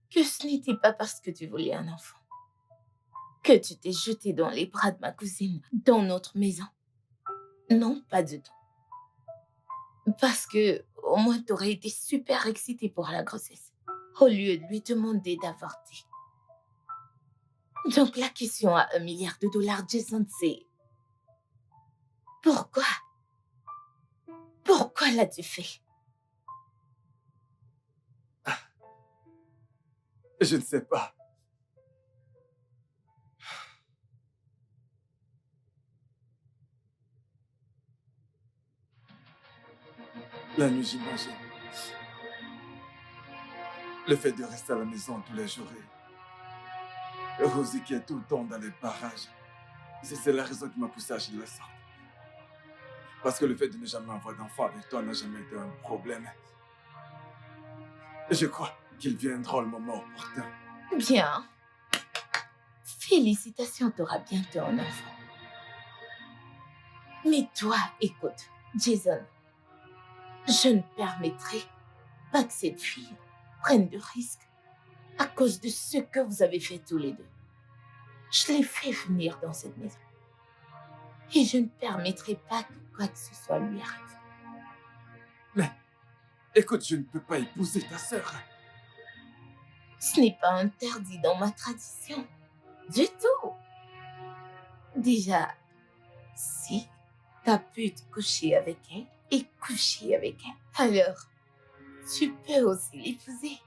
Speaker 3: que ce n'était pas parce que tu voulais un enfant que tu t'es jeté dans les bras de ma cousine dans notre maison. Non, pas du tout. Parce que au moins t'aurais été super excitée pour la grossesse, au lieu de lui demander d'avorter. Donc la question à $1 milliard, Jason, c'est... Pourquoi? Pourquoi l'as-tu fait?
Speaker 2: Je ne sais pas. La nuit, j'imagine. Le fait de rester à la maison tous les jours et Rosie qui est tout le temps dans les barrages. C'est la raison qui m'a poussé à agir de la sorte. Parce que le fait de ne jamais avoir d'enfant avec toi n'a jamais été un problème. Et je crois qu'il viendra le moment opportun.
Speaker 3: Bien. Félicitations, t'auras bientôt un enfant. Mais toi, écoute, Jason, je ne permettrai pas que cette fille prenne de risques à cause de ce que vous avez fait tous les deux. Je l'ai fait venir dans cette maison. Et je ne permettrai pas que quoi que ce soit lui arrive.
Speaker 2: Mais, écoute, je ne peux pas épouser ta sœur.
Speaker 3: Ce n'est pas interdit dans ma tradition. Du tout. Déjà, si tu as pu te coucher avec elle et coucher avec elle, alors tu peux aussi l'épouser.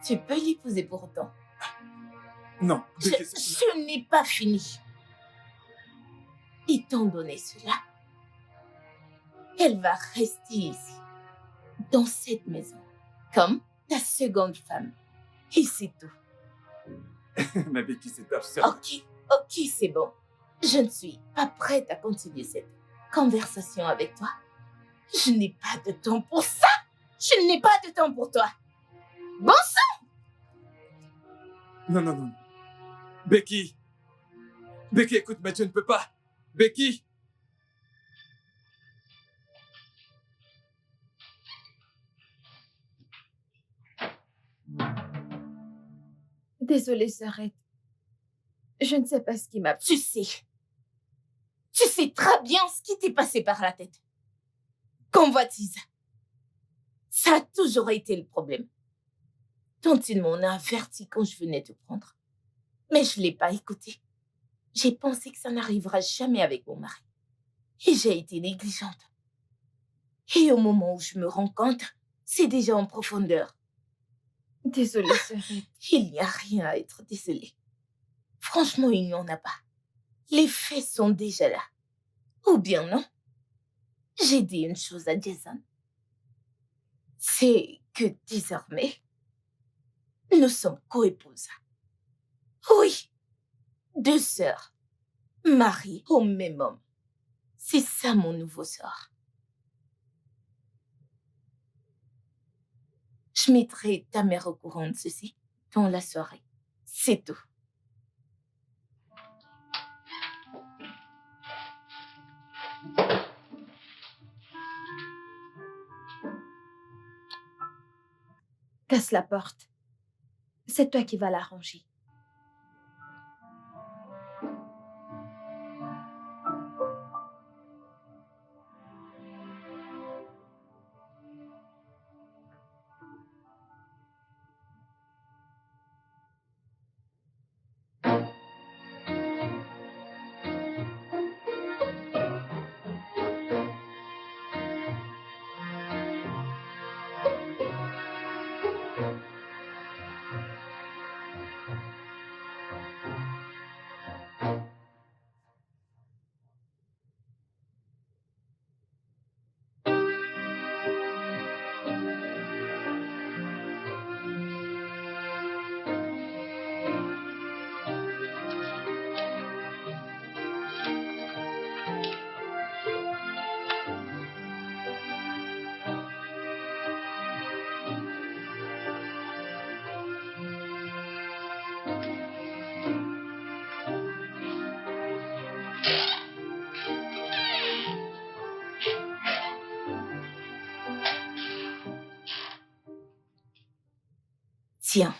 Speaker 3: Tu peux l'épouser pour autant.
Speaker 2: Non, Becky,
Speaker 3: Je n'ai pas fini. Étant donné cela, elle va rester ici, dans cette maison, comme ta seconde femme. Et c'est tout.
Speaker 2: Mais Becky, c'est absurde.
Speaker 3: Ok, c'est bon. Je ne suis pas prête à continuer cette conversation avec toi. Je n'ai pas de temps pour ça. Je n'ai pas de temps pour toi. Bon sang!
Speaker 2: Non. Becky! Becky, écoute, mais tu ne peux pas. Becky!
Speaker 1: Désolée, sœurette. Je ne sais pas ce qui m'a...
Speaker 3: Tu sais très bien ce qui t'est passé par la tête. Convoitise. Ça a toujours été le problème. Tant il m'en a averti quand je venais te prendre. Mais je ne l'ai pas écouté. J'ai pensé que ça n'arrivera jamais avec mon mari. Et j'ai été négligente. Et au moment où je me rends compte, c'est déjà en profondeur.
Speaker 1: Désolée, sœurette.
Speaker 3: Il n'y a rien à être désolée. Franchement, il n'y en a pas. Les faits sont déjà là. Ou bien non. J'ai dit une chose à Jason. C'est que désormais, nous sommes coépouses. Oui, 2 sœurs, mariées au même homme. C'est ça mon nouveau sort. Je mettrai ta mère au courant de ceci dans la soirée. C'est tout.
Speaker 1: Casse la porte. C'est toi qui vas l'arranger.
Speaker 3: Tiens,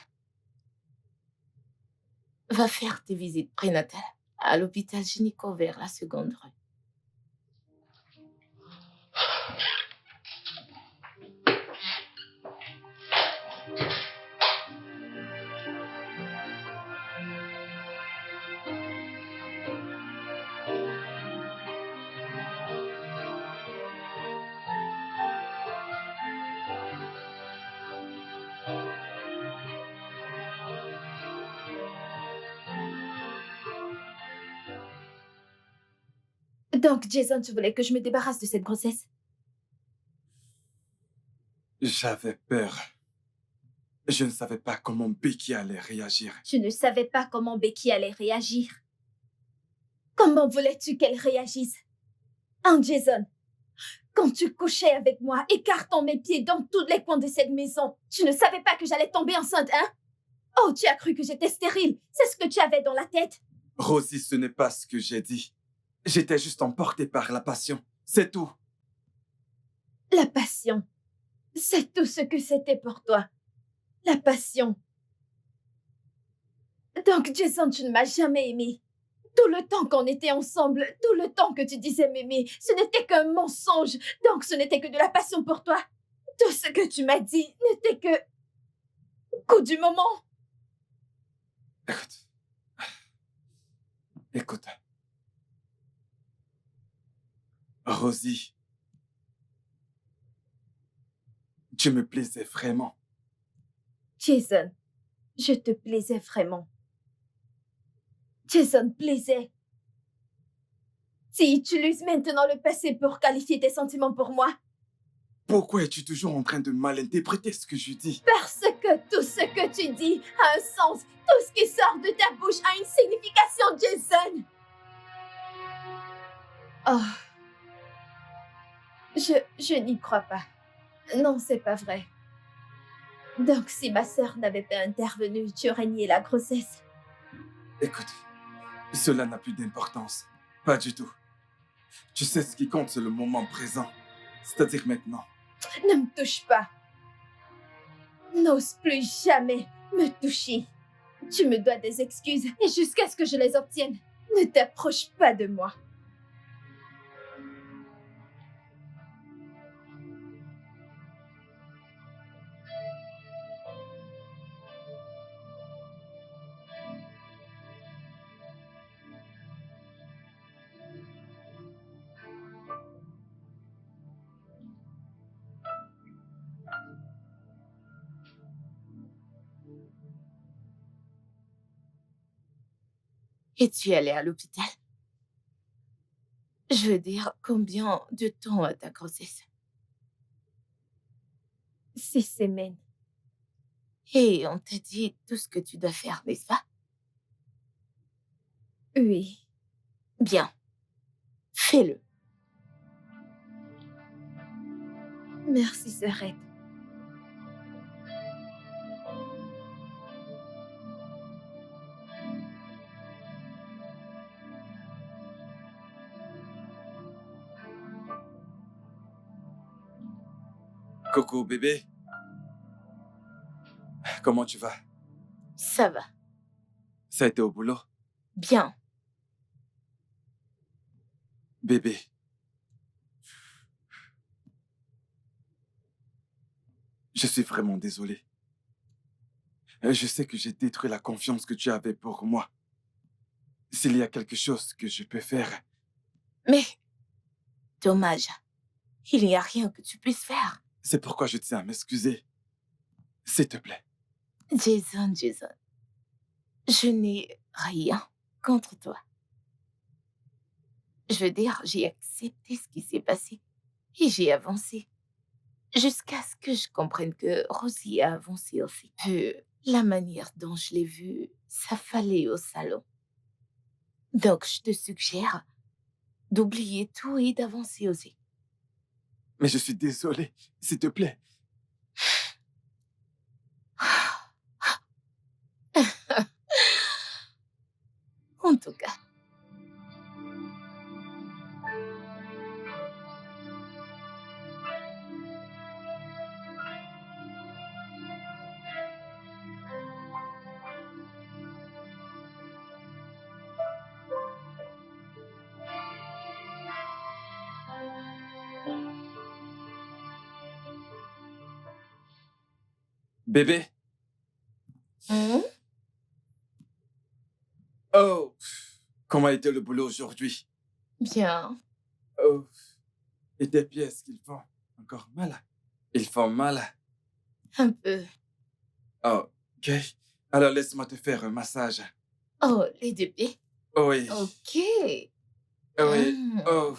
Speaker 3: va faire tes visites prénatales à l'hôpital gynéco vers la seconde rue.
Speaker 1: Donc, Jason, tu voulais que je me débarrasse de cette grossesse?
Speaker 2: J'avais peur. Je ne savais pas comment Becky allait réagir.
Speaker 1: Tu ne savais pas comment Becky allait réagir. Comment voulais-tu qu'elle réagisse? Hein, Jason? Quand tu couchais avec moi, écartant mes pieds dans tous les coins de cette maison, tu ne savais pas que j'allais tomber enceinte, hein? Oh, tu as cru que j'étais stérile. C'est ce que tu avais dans la tête.
Speaker 2: Rosie, ce n'est pas ce que j'ai dit. J'étais juste emporté par la passion. C'est tout.
Speaker 1: La passion. C'est tout ce que c'était pour toi. La passion. Donc, Jason, tu ne m'as jamais aimé. Tout le temps qu'on était ensemble, tout le temps que tu disais m'aimer, ce n'était qu'un mensonge. Donc, ce n'était que de la passion pour toi. Tout ce que tu m'as dit n'était que coup du moment.
Speaker 2: Écoute, écoute. Rosie, tu me plaisais vraiment.
Speaker 1: Jason, je te plaisais vraiment. Jason plaisait. Tu utilises maintenant le passé pour qualifier tes sentiments pour moi.
Speaker 2: Pourquoi es-tu toujours en train de malinterpréter ce que je dis?
Speaker 1: Parce que tout ce que tu dis a un sens. Tout ce qui sort de ta bouche a une signification, Jason. Oh. Je n'y crois pas. Non, c'est pas vrai. Donc, si ma sœur n'avait pas intervenu, tu aurais nié la grossesse.
Speaker 2: Écoute, cela n'a plus d'importance. Pas du tout. Tu sais, ce qui compte, c'est le moment présent. C'est-à-dire maintenant.
Speaker 1: Ne me touche pas. N'ose plus jamais me toucher. Tu me dois des excuses et jusqu'à ce que je les obtienne, ne t'approche pas de moi.
Speaker 3: Et tu es allée à l'hôpital? Je veux dire, combien de temps a ta grossesse?
Speaker 1: 6 semaines.
Speaker 3: Et on t'a dit tout ce que tu dois faire, n'est-ce pas?
Speaker 1: Oui.
Speaker 3: Bien, fais-le.
Speaker 1: Merci, sœurette.
Speaker 2: Coco, bébé, comment tu vas?
Speaker 3: Ça va.
Speaker 2: Ça a été au boulot?
Speaker 3: Bien.
Speaker 2: Bébé, je suis vraiment désolé. Je sais que j'ai détruit la confiance que tu avais pour moi. S'il y a quelque chose que je peux faire,
Speaker 3: Mais, dommage. Il n'y a rien que tu puisses faire.
Speaker 2: c'est pourquoi je tiens à m'excuser. S'il te plaît.
Speaker 3: Jason, je n'ai rien contre toi. Je veux dire, j'ai accepté ce qui s'est passé et j'ai avancé. Jusqu'à ce que je comprenne que Rosie a avancé aussi. Vu la manière dont je l'ai vue s'affaler au salon. Donc, je te suggère d'oublier tout et d'avancer aussi.
Speaker 2: Mais je suis désolé. S'il te plaît.
Speaker 3: En tout cas.
Speaker 2: Bébé.
Speaker 3: Hum?
Speaker 2: Oh, comment a été le boulot aujourd'hui?
Speaker 3: Bien.
Speaker 2: Oh, et tes pieds, est-ce qu'ils font encore mal? Ils font mal.
Speaker 3: Un peu.
Speaker 2: Oh, ok. Alors laisse-moi te faire un massage.
Speaker 3: Oh, les deux pieds.
Speaker 2: Oui,
Speaker 3: Ok.
Speaker 2: oui,
Speaker 3: Hum.
Speaker 2: oh.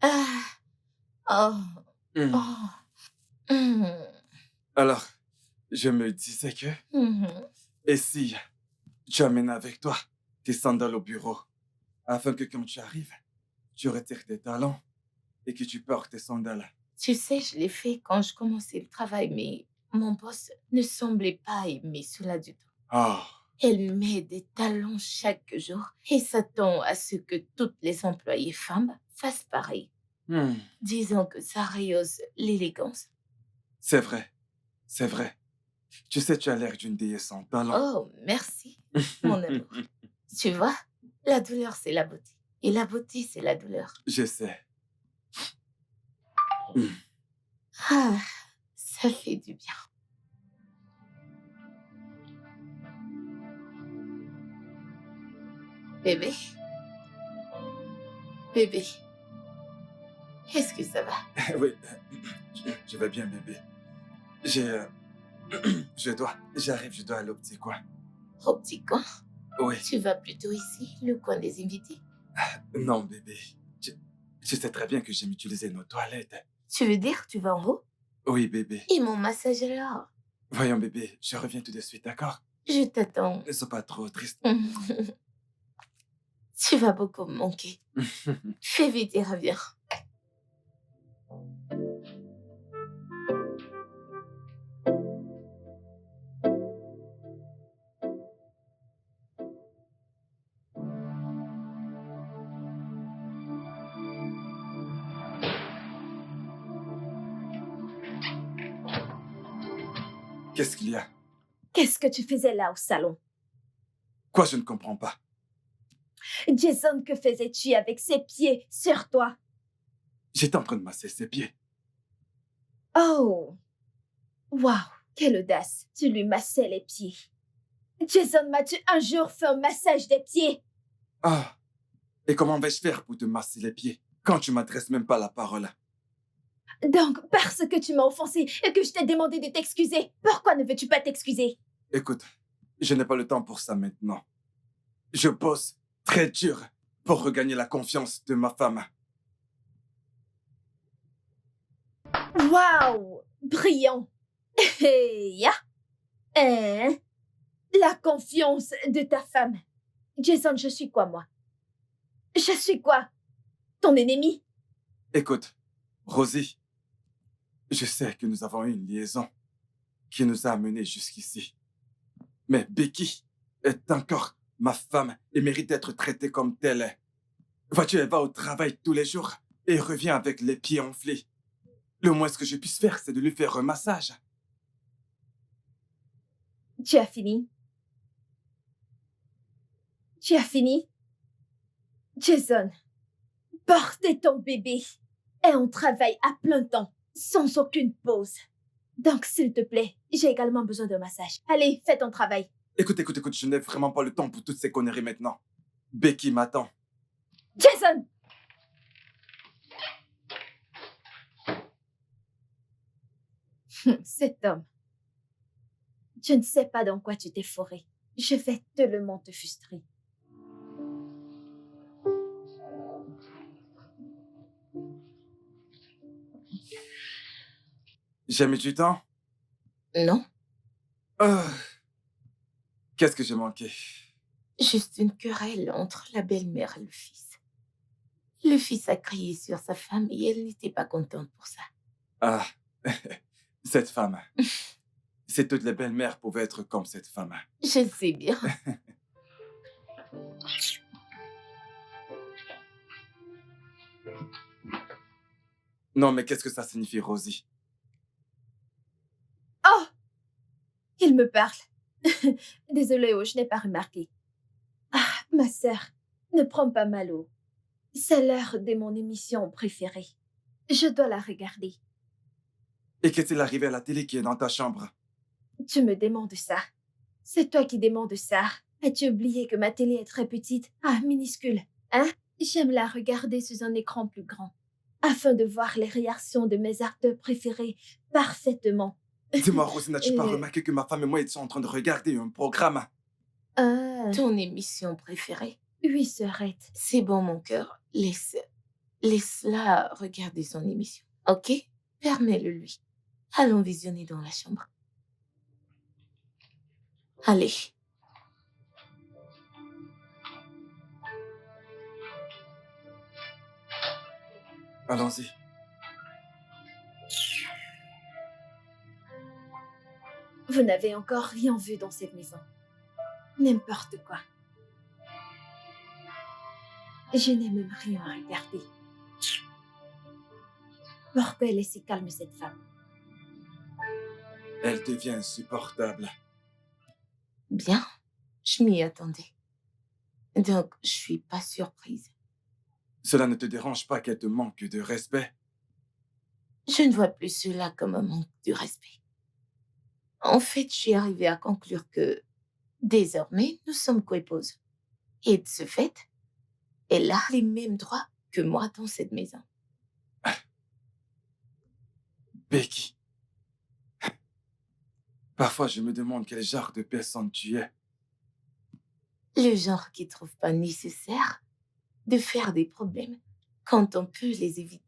Speaker 3: Ah. Oh.
Speaker 2: Hmm.
Speaker 3: Oh. Hum.
Speaker 2: Alors, je me disais que...
Speaker 3: Mhm.
Speaker 2: Et si tu amènes avec toi tes sandales au bureau, afin que quand tu arrives, tu retires tes talons et que tu portes tes sandales.
Speaker 3: Tu sais, je l'ai fait quand je commençais le travail, mais mon boss ne semblait pas aimer cela du tout.
Speaker 2: Oh,
Speaker 3: Elle met des talons chaque jour et s'attend à ce que toutes les employées femmes fassent pareil.
Speaker 2: hmm.
Speaker 3: Disons que ça rehausse l'élégance.
Speaker 2: C'est vrai, c'est vrai. Tu sais, tu as l'air d'une déesse en talent.
Speaker 3: Oh, merci, mon amour. Tu vois, la douleur, c'est la beauté. Et la beauté, c'est la douleur.
Speaker 2: Je sais. Hmm.
Speaker 3: Ah, ça fait du bien. Bébé, bébé, est-ce que ça va?
Speaker 2: Oui, je vais bien, bébé. J'ai... J'arrive, je dois aller au petit coin.
Speaker 3: Au petit coin,
Speaker 2: Oui.
Speaker 3: tu vas plutôt ici, le coin des invités.
Speaker 2: Non, bébé. Je, je sais très bien que j'aime utiliser nos toilettes.
Speaker 3: Tu veux dire que tu vas en haut?
Speaker 2: Oui, bébé.
Speaker 3: Et mon massage alors?
Speaker 2: Voyons, bébé, je reviens tout de suite, d'accord?
Speaker 3: Je t'attends.
Speaker 2: Ne sois pas trop triste.
Speaker 3: Tu vas beaucoup me manquer. Fais vite et reviens.
Speaker 2: Qu'est-ce qu'il y a?
Speaker 1: Qu'est-ce que tu faisais là au salon?
Speaker 2: Quoi, je ne comprends pas.
Speaker 1: Jason, que faisais-tu avec ses pieds sur toi?
Speaker 2: J'étais en train de masser ses pieds.
Speaker 1: Oh, waouh, quelle audace. Tu lui massais les pieds. Jason, m'as-tu un jour fait un massage des pieds?
Speaker 2: Ah, et comment vais-je faire pour te masser les pieds quand tu m'adresses même pas la parole?
Speaker 1: Donc, parce que tu m'as offensé et que je t'ai demandé de t'excuser, pourquoi ne veux-tu pas t'excuser?
Speaker 2: Écoute, je n'ai pas le temps pour ça maintenant. Je bosse très dur pour regagner la confiance de ma femme.
Speaker 1: Waouh, brillant. Hey, ya. Hein? La confiance de ta femme. Jason, je suis quoi, moi? Je suis quoi? Ton ennemi?
Speaker 2: Écoute, Rosie, je sais que nous avons eu une liaison qui nous a amenés jusqu'ici. Mais Becky est encore ma femme et mérite d'être traitée comme telle. Vois-tu, elle va au travail tous les jours et revient avec les pieds enflés. Le moins que je puisse faire, c'est de lui faire un massage.
Speaker 1: Tu as fini? Tu as fini? Jason, porter ton bébé et on travaille à plein temps, sans aucune pause. Donc, s'il te plaît, j'ai également besoin d'un massage. Allez, fais ton travail.
Speaker 2: Écoute, je n'ai vraiment pas le temps pour toutes ces conneries maintenant. Becky m'attend.
Speaker 1: Jason! Cet homme. Je ne sais pas dans quoi tu t'es foré. Je vais tellement te frustrer.
Speaker 2: J'ai mis du temps.
Speaker 3: Non,
Speaker 2: Ah, qu'est-ce que j'ai manqué?
Speaker 3: juste une querelle entre la belle-mère et le fils. Le fils a crié sur sa femme et elle n'était pas contente pour ça.
Speaker 2: Ah, cette femme. Si toutes les belles-mères pouvaient être comme cette femme.
Speaker 3: Je sais bien.
Speaker 2: Non, mais qu'est-ce que ça signifie, Rosie?
Speaker 1: Oh! Il me parle. Désolée, oh, je n'ai pas remarqué. Ah, ma sœur, ne prends pas mal au. C'est l'heure de mon émission préférée. Je dois la regarder.
Speaker 2: Et qu'est-il arrivé à la télé qui est dans ta chambre?
Speaker 1: Tu me demandes ça. C'est toi qui demandes ça. As-tu oublié que ma télé est très petite? Ah, minuscule. Hein? J'aime la regarder sur un écran plus grand, afin de voir les réactions de mes acteurs préférés parfaitement.
Speaker 2: Dis-moi, Rosie, n'as-tu pas
Speaker 1: Euh.
Speaker 2: remarqué que ma femme et moi étions en train de regarder un programme?
Speaker 1: Ah,
Speaker 3: Ton émission préférée?
Speaker 1: oui, sœurette.
Speaker 3: C'est bon, mon cœur. Laisse-la regarder son émission. Ok? Permets-le lui. Allons visionner dans la chambre. Allez.
Speaker 2: Allons-y.
Speaker 1: Vous n'avez encore rien vu dans cette maison. N'importe quoi. Je n'ai même rien à regarder. Pourquoi elle est si calme, cette femme?
Speaker 2: Elle devient insupportable.
Speaker 3: Bien, je m'y attendais. Donc, je suis pas surprise.
Speaker 2: Cela ne te dérange pas qu'elle te manque de respect?
Speaker 3: Je ne vois plus cela comme un manque de respect. En fait, je suis arrivée à conclure que, désormais, nous sommes coépouses. Et de ce fait, elle a les mêmes droits que moi dans cette maison.
Speaker 2: Becky, parfois je me demande quel genre de personne tu es.
Speaker 3: Le genre qui trouve pas nécessaire de faire des problèmes quand on peut les éviter.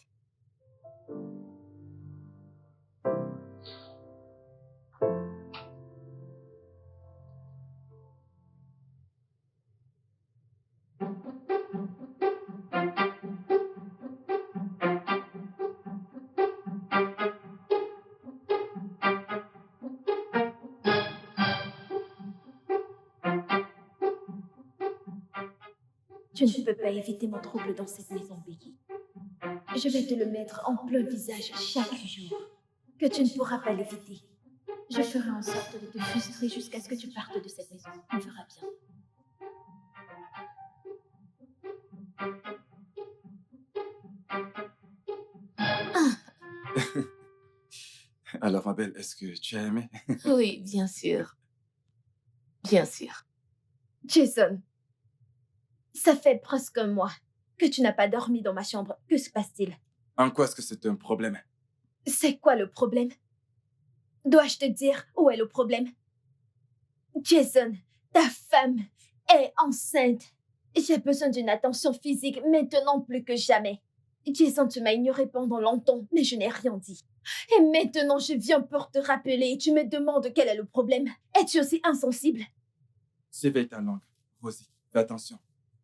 Speaker 1: Tu ne peux pas éviter mon trouble dans cette maison, Becky. Je vais te le mettre en plein visage chaque jour, que tu ne pourras pas l'éviter. Je ferai en sorte de te frustrer jusqu'à ce que tu partes de cette maison. On verra bien.
Speaker 2: Alors, ma belle, est-ce que tu as aimé?
Speaker 3: Oui, bien sûr. Bien sûr.
Speaker 1: Jason, ça fait presque un mois que tu n'as pas dormi dans ma chambre. Que se passe-t-il?
Speaker 2: En quoi est-ce que c'est un problème?
Speaker 1: C'est quoi le problème? Dois-je te dire où est le problème? Jason, ta femme est enceinte. J'ai besoin d'une attention physique maintenant plus que jamais. Jason, tu m'as ignoré pendant longtemps, mais je n'ai rien dit. Et maintenant, je viens pour te rappeler et tu me demandes quel est le problème. Es-tu aussi insensible?
Speaker 2: Surveille ta langue. Rosie, fais attention.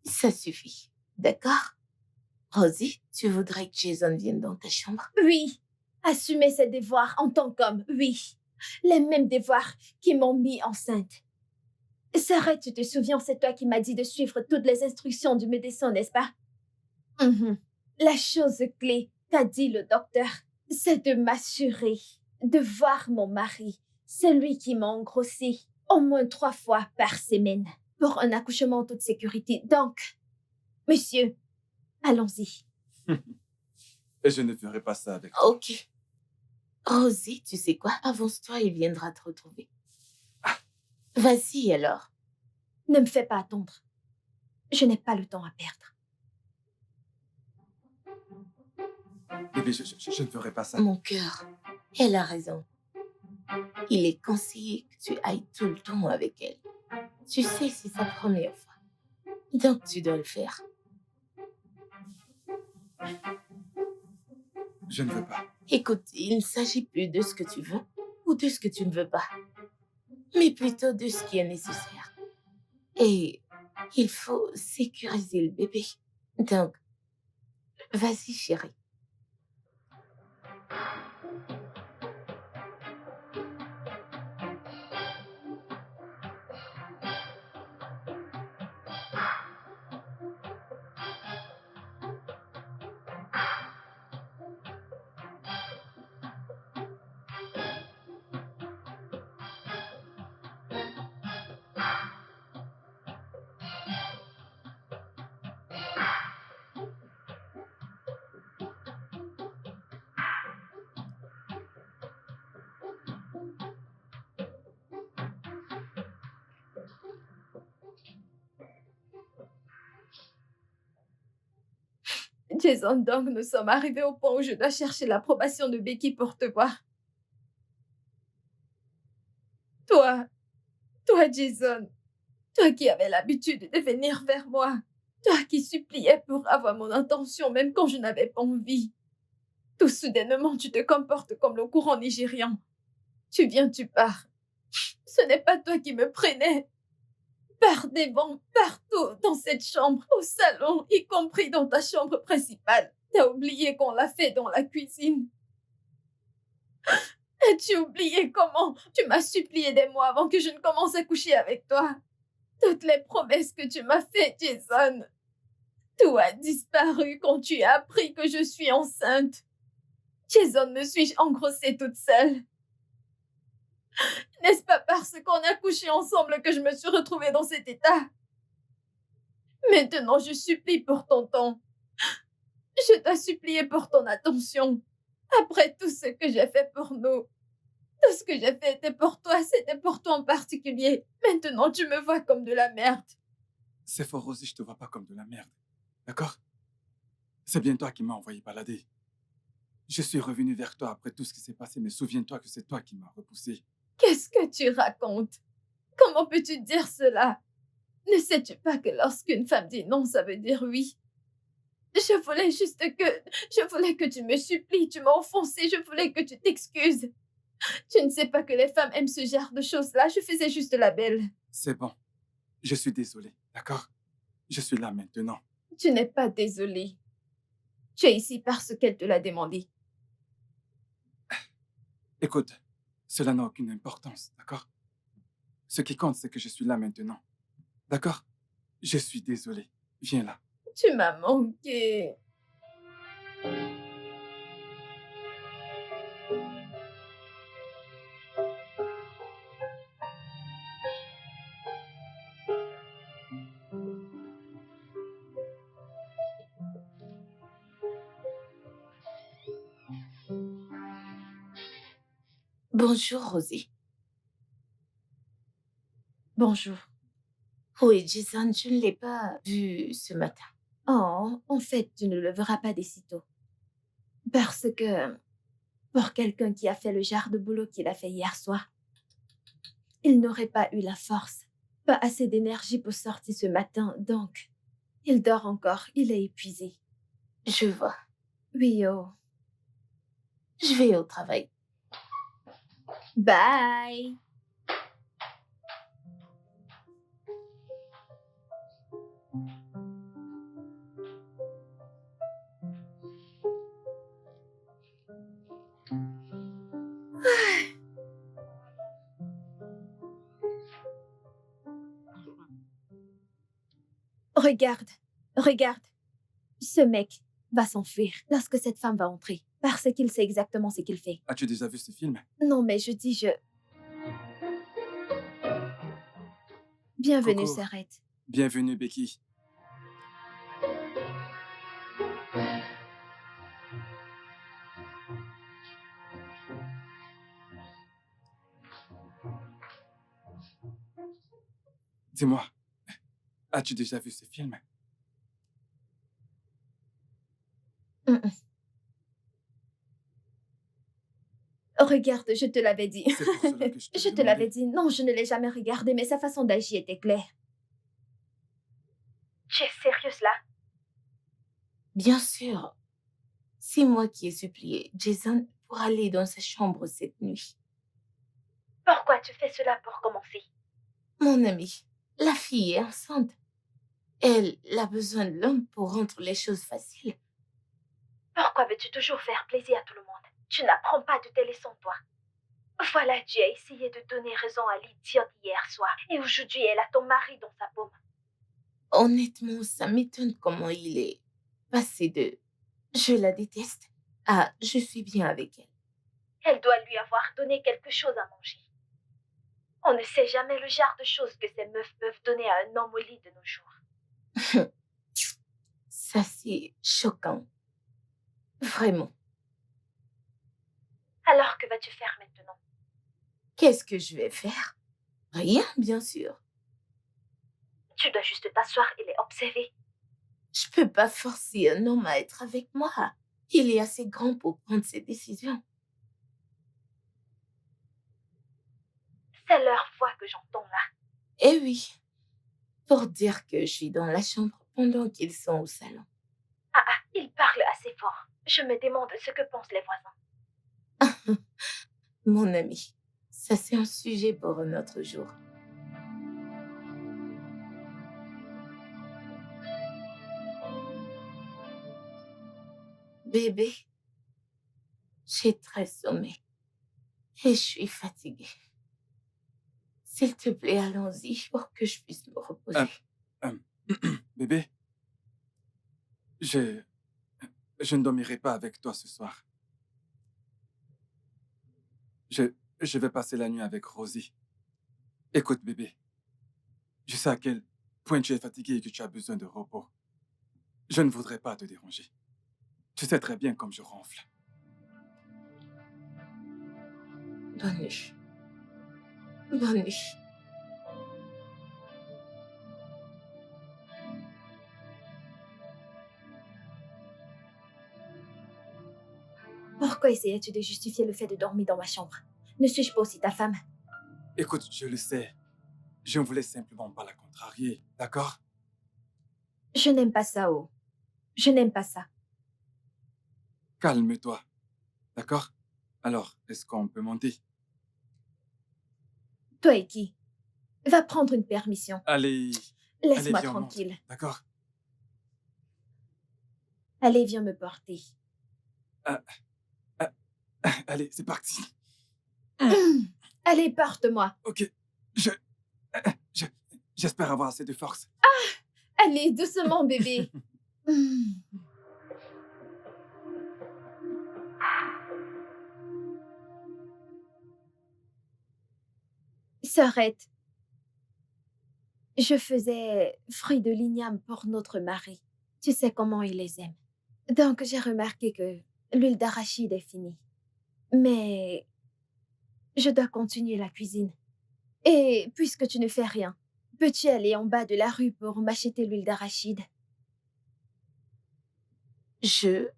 Speaker 3: Ça suffit. D'accord? Rosie, tu voudrais que Jason vienne dans ta chambre?
Speaker 1: Oui. Assumer ses devoirs en tant qu'homme, oui. Les mêmes devoirs qui m'ont mis enceinte. Sarah, tu te souviens, c'est toi qui m'as dit de suivre toutes les instructions du médecin, n'est-ce pas? La chose clé qu'a dit le docteur, c'est de m'assurer de voir mon mari, celui qui m'a engrossé, au moins 3 fois par semaine, pour un accouchement en toute sécurité. Donc, monsieur, allons-y.
Speaker 2: Et je ne ferai pas ça avec toi.
Speaker 3: Ok. Rosie, tu sais quoi? Avance-toi, il viendra te retrouver. Vas-y alors.
Speaker 1: Ne me fais pas attendre. Je n'ai pas le temps à perdre.
Speaker 2: Bébé, je ne ferai pas ça.
Speaker 3: Mon cœur, elle a raison. Il est conseillé que tu ailles tout le temps avec elle. Tu sais, c'est sa première fois. Donc, tu dois le faire.
Speaker 2: Je ne veux pas.
Speaker 3: Écoute, il ne s'agit plus de ce que tu veux ou de ce que tu ne veux pas, mais plutôt de ce qui est nécessaire. Et il faut sécuriser le bébé. Donc, vas-y, chérie.
Speaker 1: Jason, donc, nous sommes arrivés au point où je dois chercher l'approbation de Becky pour te voir. Toi, Jason, toi qui avais l'habitude de venir vers moi, toi qui suppliais pour avoir mon intention même quand je n'avais pas envie. Tout soudainement, tu te comportes comme le courant nigérian. Tu viens, tu pars. Ce n'est pas toi qui me prenais. Par des vents, partout, dans cette chambre, au salon, y compris dans ta chambre principale. T'as oublié qu'on l'a fait dans la cuisine. As-tu oublié comment tu m'as supplié des mois avant que je ne commence à coucher avec toi? Toutes les promesses que tu m'as faites, Jason. Tout a disparu quand tu as appris que je suis enceinte. Jason, me suis-je engrossée toute seule? N'est-ce pas parce qu'on a couché ensemble que je me suis retrouvée dans cet état? Maintenant, je supplie pour ton temps. Je dois supplier pour ton attention. Après tout ce que j'ai fait pour nous, tout ce que j'ai fait était pour toi, c'était pour toi en particulier. Maintenant, tu me vois comme de la merde.
Speaker 2: C'est fort, Rosie, je te vois pas comme de la merde. D'accord? C'est bien toi qui m'as envoyé balader. Je suis revenu vers toi après tout ce qui s'est passé, mais souviens-toi que c'est toi qui m'as repoussé.
Speaker 1: Qu'est-ce que tu racontes? Comment peux-tu dire cela? Ne sais-tu pas que lorsqu'une femme dit non, ça veut dire oui? Je voulais que tu me supplies, tu m'as offensé, je voulais que tu t'excuses. Tu ne sais pas que les femmes aiment ce genre de choses-là, je faisais juste la belle.
Speaker 2: C'est bon. Je suis désolé, d'accord? Je suis là maintenant.
Speaker 1: Tu n'es pas désolée. Tu es ici parce qu'elle te l'a demandé.
Speaker 2: Écoute, cela n'a aucune importance, d'accord? Ce qui compte, c'est que je suis là maintenant. D'accord? Je suis désolé. Viens là.
Speaker 1: Tu m'as manqué.
Speaker 3: Bonjour, Rosie.
Speaker 1: Bonjour.
Speaker 3: Oui, Jason, je ne l'ai pas vu ce matin.
Speaker 1: Oh, en fait, tu ne le verras pas d'ici tôt. Parce que, pour quelqu'un qui a fait le genre de boulot qu'il a fait hier soir, il n'aurait pas eu la force, pas assez d'énergie pour sortir ce matin, donc il dort encore, il est épuisé.
Speaker 3: Je vois.
Speaker 1: Oui, oh.
Speaker 3: Je vais au travail.
Speaker 1: Bye. Regarde, regarde. Ce mec va s'enfuir lorsque cette femme va entrer, parce qu'il sait exactement ce qu'il fait.
Speaker 2: As-tu déjà vu ce film?
Speaker 1: Non, mais je dis, Bienvenue,
Speaker 2: Coucou.
Speaker 1: s'arrête.
Speaker 2: Bienvenue, Becky. Dis-moi, as-tu déjà vu ce film?
Speaker 1: Regarde, je te l'avais dit.
Speaker 2: C'est pour cela que je te
Speaker 1: Je te l'avais
Speaker 2: demandais.
Speaker 1: dit. Non, je ne l'ai jamais regardé, mais sa façon d'agir était claire. Tu es sérieuse là?
Speaker 3: Bien sûr, c'est moi qui ai supplié Jason pour aller dans sa chambre cette nuit.
Speaker 1: Pourquoi tu fais cela pour commencer?
Speaker 3: Mon ami, la fille est enceinte. Elle a besoin de l'homme pour rendre les choses faciles.
Speaker 1: Pourquoi veux-tu toujours faire plaisir à tout le monde? Tu n'apprends pas de tes leçons, toi. Voilà, tu as essayé de donner raison à l'idiote hier soir, et aujourd'hui elle a ton mari dans sa paume.
Speaker 3: Honnêtement, ça m'étonne comment il est passé de je la déteste à je suis bien avec elle.
Speaker 1: Elle doit lui avoir donné quelque chose à manger. On ne sait jamais le genre de choses que ces meufs peuvent donner à un homme au lit de nos jours.
Speaker 3: Ça, c'est choquant. Vraiment.
Speaker 1: Alors que vas-tu faire maintenant?
Speaker 3: Qu'est-ce que je vais faire? Rien, bien sûr.
Speaker 1: Tu dois juste t'asseoir et les observer.
Speaker 3: Je peux pas forcer un homme à être avec moi. Il est assez grand pour prendre ses décisions.
Speaker 1: C'est leur voix que j'entends là.
Speaker 3: Eh oui, pour dire que je suis dans la chambre pendant qu'ils sont au salon.
Speaker 1: Ah, ils parlent assez fort. Je me demande ce que pensent les voisins.
Speaker 3: Mon ami, ça c'est un sujet pour un autre jour. Bébé, j'ai très sommeil et je suis fatiguée. S'il te plaît, allons-y pour que je puisse me reposer.
Speaker 2: Bébé, je ne dormirai pas avec toi ce soir. Je je vais passer la nuit avec Rosie. Écoute, bébé, je sais à quel point tu es fatigué et que tu as besoin de repos. Je ne voudrais pas te déranger. Tu sais très bien comme je ronfle.
Speaker 3: Bonne nuit. Bonne nuit.
Speaker 1: Pourquoi essayais-tu de justifier le fait de dormir dans ma chambre? Ne suis-je pas aussi ta femme?
Speaker 2: Écoute, je le sais. Je ne voulais simplement pas la contrarier, d'accord?
Speaker 1: Je n'aime pas ça, oh. Je n'aime pas ça.
Speaker 2: Calme-toi, d'accord? Alors, est-ce qu'on peut monter?
Speaker 1: Toi et qui? Va prendre une permission.
Speaker 2: Allez,
Speaker 1: Laisse-moi
Speaker 2: viens, on monte,
Speaker 1: tranquille.
Speaker 2: d'accord?
Speaker 1: Allez, viens me porter.
Speaker 2: Ah, ah, allez, c'est parti.
Speaker 1: Allez, porte-moi.
Speaker 2: Ok, je, je- j'espère avoir assez de force.
Speaker 1: Allez, doucement, bébé. Sœurette, je faisais fruit de l'igname pour notre mari. Tu sais comment il les aime. Donc, j'ai remarqué que l'huile d'arachide est finie. Mais je dois continuer la cuisine. Et puisque tu ne fais rien, peux-tu aller en bas de la rue pour m'acheter l'huile d'arachide?
Speaker 3: Je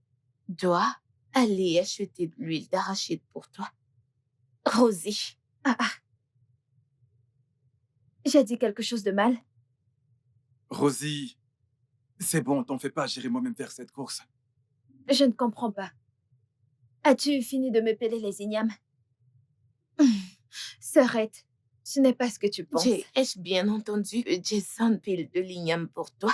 Speaker 3: dois aller acheter de l'huile d'arachide pour toi. Rosie,
Speaker 1: Ah, ah. J'ai dit quelque chose de mal?
Speaker 2: Rosie, c'est bon, t'en fais pas, j'irai moi-même faire cette course.
Speaker 1: Je ne comprends pas. As-tu fini de me peler les ignames? Sœurette, ce n'est pas ce que tu penses.
Speaker 3: ai-je bien entendu que Jason pile de l'igname pour toi?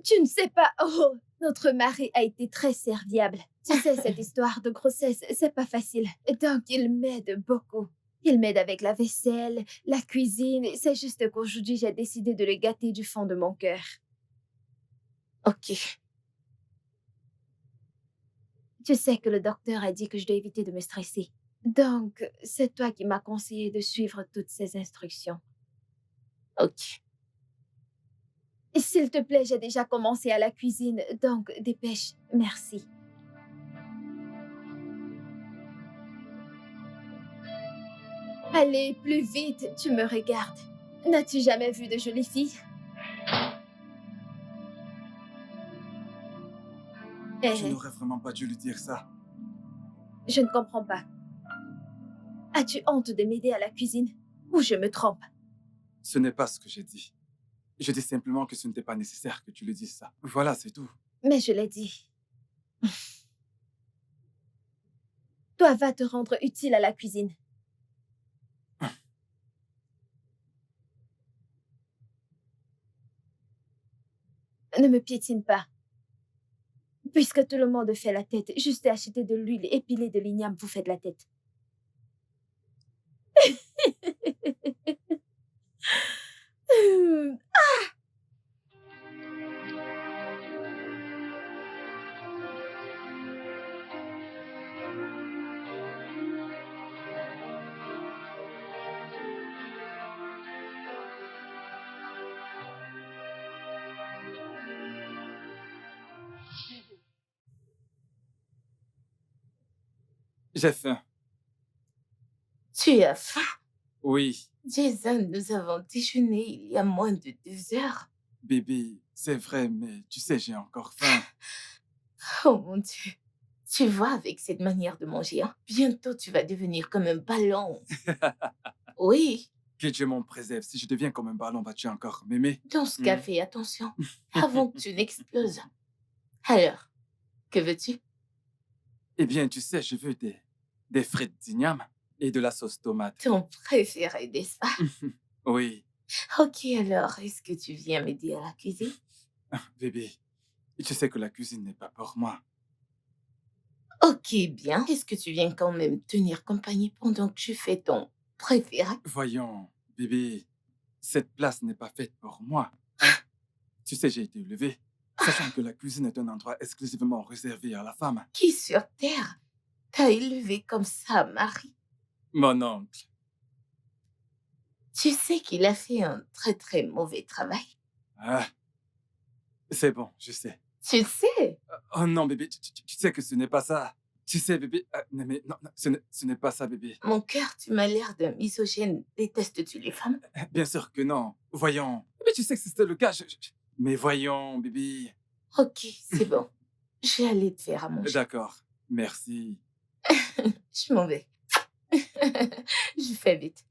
Speaker 1: Tu ne sais pas. Oh, notre mari a été très serviable. Tu sais, cette histoire de grossesse, c'est pas facile. Donc, il m'aide beaucoup. Il m'aide avec la vaisselle, la cuisine. C'est juste qu'aujourd'hui, j'ai décidé de le gâter du fond de mon cœur.
Speaker 3: Ok.
Speaker 1: Tu sais que le docteur a dit que je dois éviter de me stresser. Donc, c'est toi qui m'as conseillé de suivre toutes ces instructions.
Speaker 3: Ok.
Speaker 1: Et s'il te plaît, j'ai déjà commencé à la cuisine, donc dépêche. Merci. Allez, plus vite, tu me regardes. N'as-tu jamais vu de jolies filles?
Speaker 2: Tu n'aurais vraiment pas dû lui dire ça.
Speaker 1: Je ne comprends pas. As-tu honte de m'aider à la cuisine? Ou je me trompe?
Speaker 2: Ce n'est pas ce que j'ai dit. Je dis simplement que ce n'était pas nécessaire que tu lui dises ça. Voilà, c'est tout.
Speaker 1: Mais je l'ai dit. Toi, va te rendre utile à la cuisine. Ne me piétine pas. Puisque tout le monde fait la tête, juste acheter de l'huile et piler de l'igname, vous faites la tête.
Speaker 2: J'ai faim.
Speaker 3: Tu as faim?
Speaker 2: Oui,
Speaker 3: Jason, nous avons déjeuné il y a moins de 2 heures.
Speaker 2: bébé, c'est vrai, mais tu sais, j'ai encore faim.
Speaker 3: Oh mon Dieu. Tu vois, avec cette manière de manger, hein, bientôt tu vas devenir comme un ballon. Oui,
Speaker 2: Que Dieu m'en préserve. Si je deviens comme un ballon, vas-tu encore m'aimer?
Speaker 3: dans ce cas, fais attention, avant que tu n'exploses. Alors, que veux-tu?
Speaker 2: Eh bien, tu sais, je veux des frites d'igname et de la sauce tomate.
Speaker 3: Ton préféré, n'est-ce pas?
Speaker 2: Oui,
Speaker 3: Ok, alors, est-ce que tu viens m'aider à la cuisine?
Speaker 2: bébé, tu sais que la cuisine n'est pas pour moi.
Speaker 3: Ok, bien. Est-ce que tu viens quand même tenir compagnie pendant que je fais ton préféré?
Speaker 2: Voyons, bébé, cette place n'est pas faite pour moi. Hein? Tu sais, j'ai été élevé, sachant que la cuisine est un endroit exclusivement réservé à la femme.
Speaker 3: Qui sur Terre T'as élevé comme ça, Marie.
Speaker 2: Mon oncle.
Speaker 3: Tu sais qu'il a fait un très très mauvais travail.
Speaker 2: Ah, c'est bon, je sais.
Speaker 3: Tu sais,
Speaker 2: Oh non, bébé, tu sais que ce n'est pas ça. Tu sais, bébé, non, mais non, non, ce n'est pas ça, bébé.
Speaker 3: mon cœur, tu m'as l'air d'un misogyne. Détestes-tu les femmes?
Speaker 2: Bien sûr que non. Voyons. Mais tu sais que c'était le cas. Mais voyons, bébé.
Speaker 3: Ok, c'est bon. Je vais aller te faire à manger.
Speaker 2: D'accord. Merci.
Speaker 3: Je m'en vais. Je fais vite.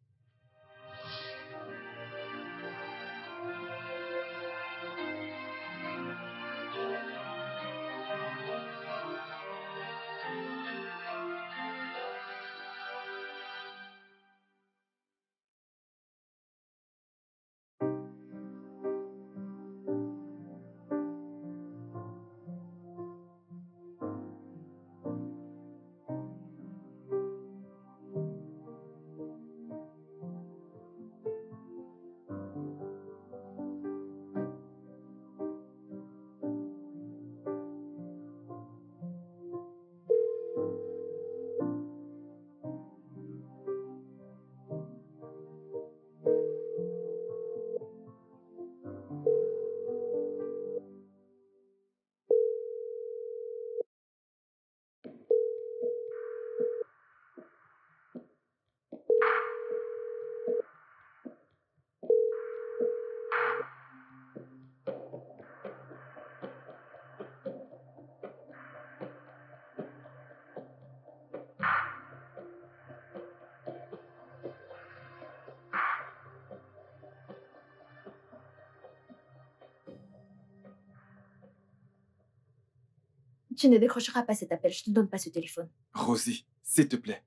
Speaker 1: Tu ne décrocheras pas cet appel, je ne te donne pas ce téléphone.
Speaker 2: Rosie, s'il te plaît.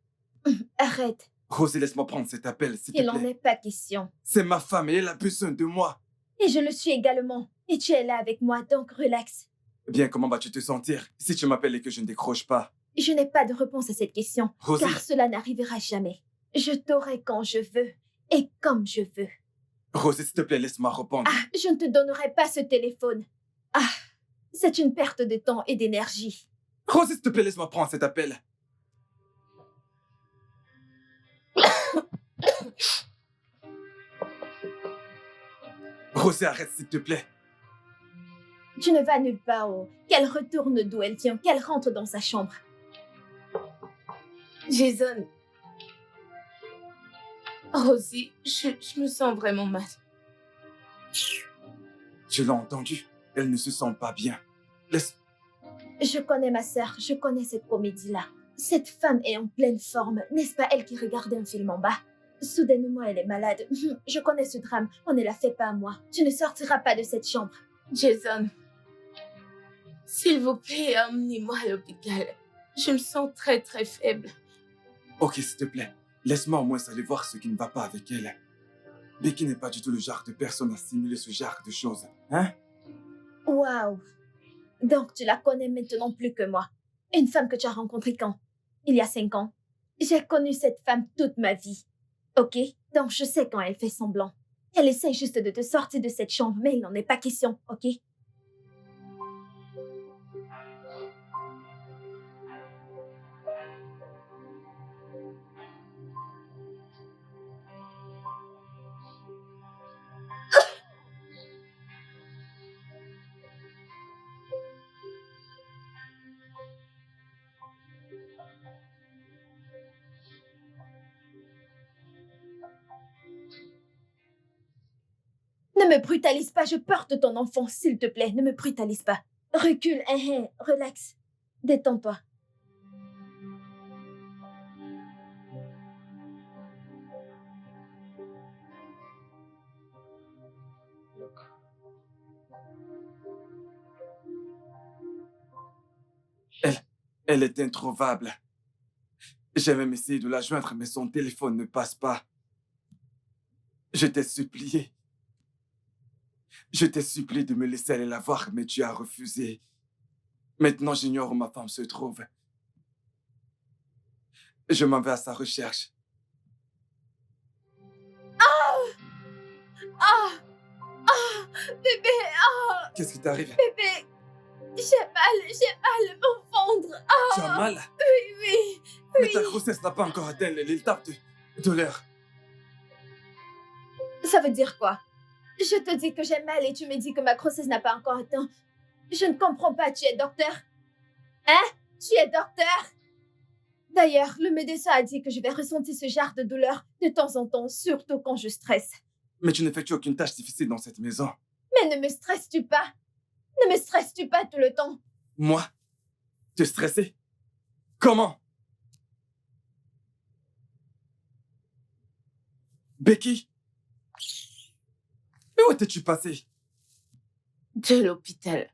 Speaker 1: Arrête,
Speaker 2: Rosie, laisse-moi prendre cet appel, s'il te
Speaker 1: il n'en
Speaker 2: plaît.
Speaker 1: est pas question.
Speaker 2: C'est ma femme et elle a besoin de moi.
Speaker 1: Et je le suis également. Et tu es là avec moi, donc relax.
Speaker 2: Bien, comment vas-tu te sentir si tu m'appelles et que je ne décroche pas?
Speaker 1: Je n'ai pas de réponse à cette question,
Speaker 2: Rosie,
Speaker 1: car cela n'arrivera jamais. Je t'aurai quand je veux et comme je veux.
Speaker 2: Rosie, s'il te plaît, laisse-moi répondre.
Speaker 1: Ah, je ne te donnerai pas ce téléphone. Ah, c'est une perte de temps et d'énergie.
Speaker 2: Rosie, s'il te plaît, laisse-moi prendre cet appel. Rosie, arrête, s'il te plaît.
Speaker 1: Tu ne vas nulle part, oh. Qu'elle retourne d'où elle vient, qu'elle rentre dans sa chambre.
Speaker 3: Jason. Rosie, je me sens vraiment mal.
Speaker 2: Tu l'as entendu? Elle ne se sent pas bien. Laisse...
Speaker 1: Je connais ma sœur, je connais cette comédie-là. Cette femme est en pleine forme, n'est-ce pas elle qui regardait un film en bas? Soudainement, elle est malade. Je connais ce drame, on ne l'a fait pas à moi. Tu ne sortiras pas de cette chambre.
Speaker 3: Jason, s'il vous plaît, emmenez-moi à l'hôpital. Je me sens très très faible.
Speaker 2: Ok, s'il te plaît. Laisse-moi au moins aller voir ce qui ne va pas avec elle. Becky n'est pas du tout le genre de personne à simuler ce genre de choses. Hein?
Speaker 1: Waouh! Donc tu la connais maintenant plus que moi. Une femme que tu as rencontrée quand? Il y a 5 ans. J'ai connu cette femme toute ma vie. Ok? Donc je sais quand elle fait semblant. Elle essaie juste de te sortir de cette chambre, mais il n'en est pas question, ok? Ne me brutalise pas, je porte ton enfant, s'il te plaît, ne me brutalise pas. Recule, relax. Détends-toi.
Speaker 2: Elle est introuvable. J'ai même essayé de la joindre, mais son téléphone ne passe pas. Je t'ai supplié. Je t'ai supplié de me laisser aller la voir, mais tu as refusé. Maintenant, j'ignore où ma femme se trouve. Je m'en vais à sa recherche.
Speaker 1: Ah! Ah! Bébé! Ah!
Speaker 2: Qu'est-ce qui t'arrive?
Speaker 1: Bébé! J'ai mal au ventre.
Speaker 2: Tu as mal?
Speaker 1: Oui, oui.
Speaker 2: Mais ta grossesse n'a pas encore atteint l'étape de douleur.
Speaker 1: Ça veut dire quoi? Je te dis que j'ai mal et tu me dis que ma grossesse n'a pas encore atteint. Je ne comprends pas, tu es docteur? Hein? Tu es docteur? D'ailleurs, le médecin a dit que je vais ressentir ce genre de douleur de temps en temps, surtout quand je stresse.
Speaker 2: Mais tu n'effectues aucune tâche difficile dans cette maison.
Speaker 1: Mais ne me stresses-tu pas? Ne me stresses-tu pas tout le temps?
Speaker 2: Moi? Tu es stressé? Comment? Becky? Mais où étais-tu passé?
Speaker 3: De l'hôpital.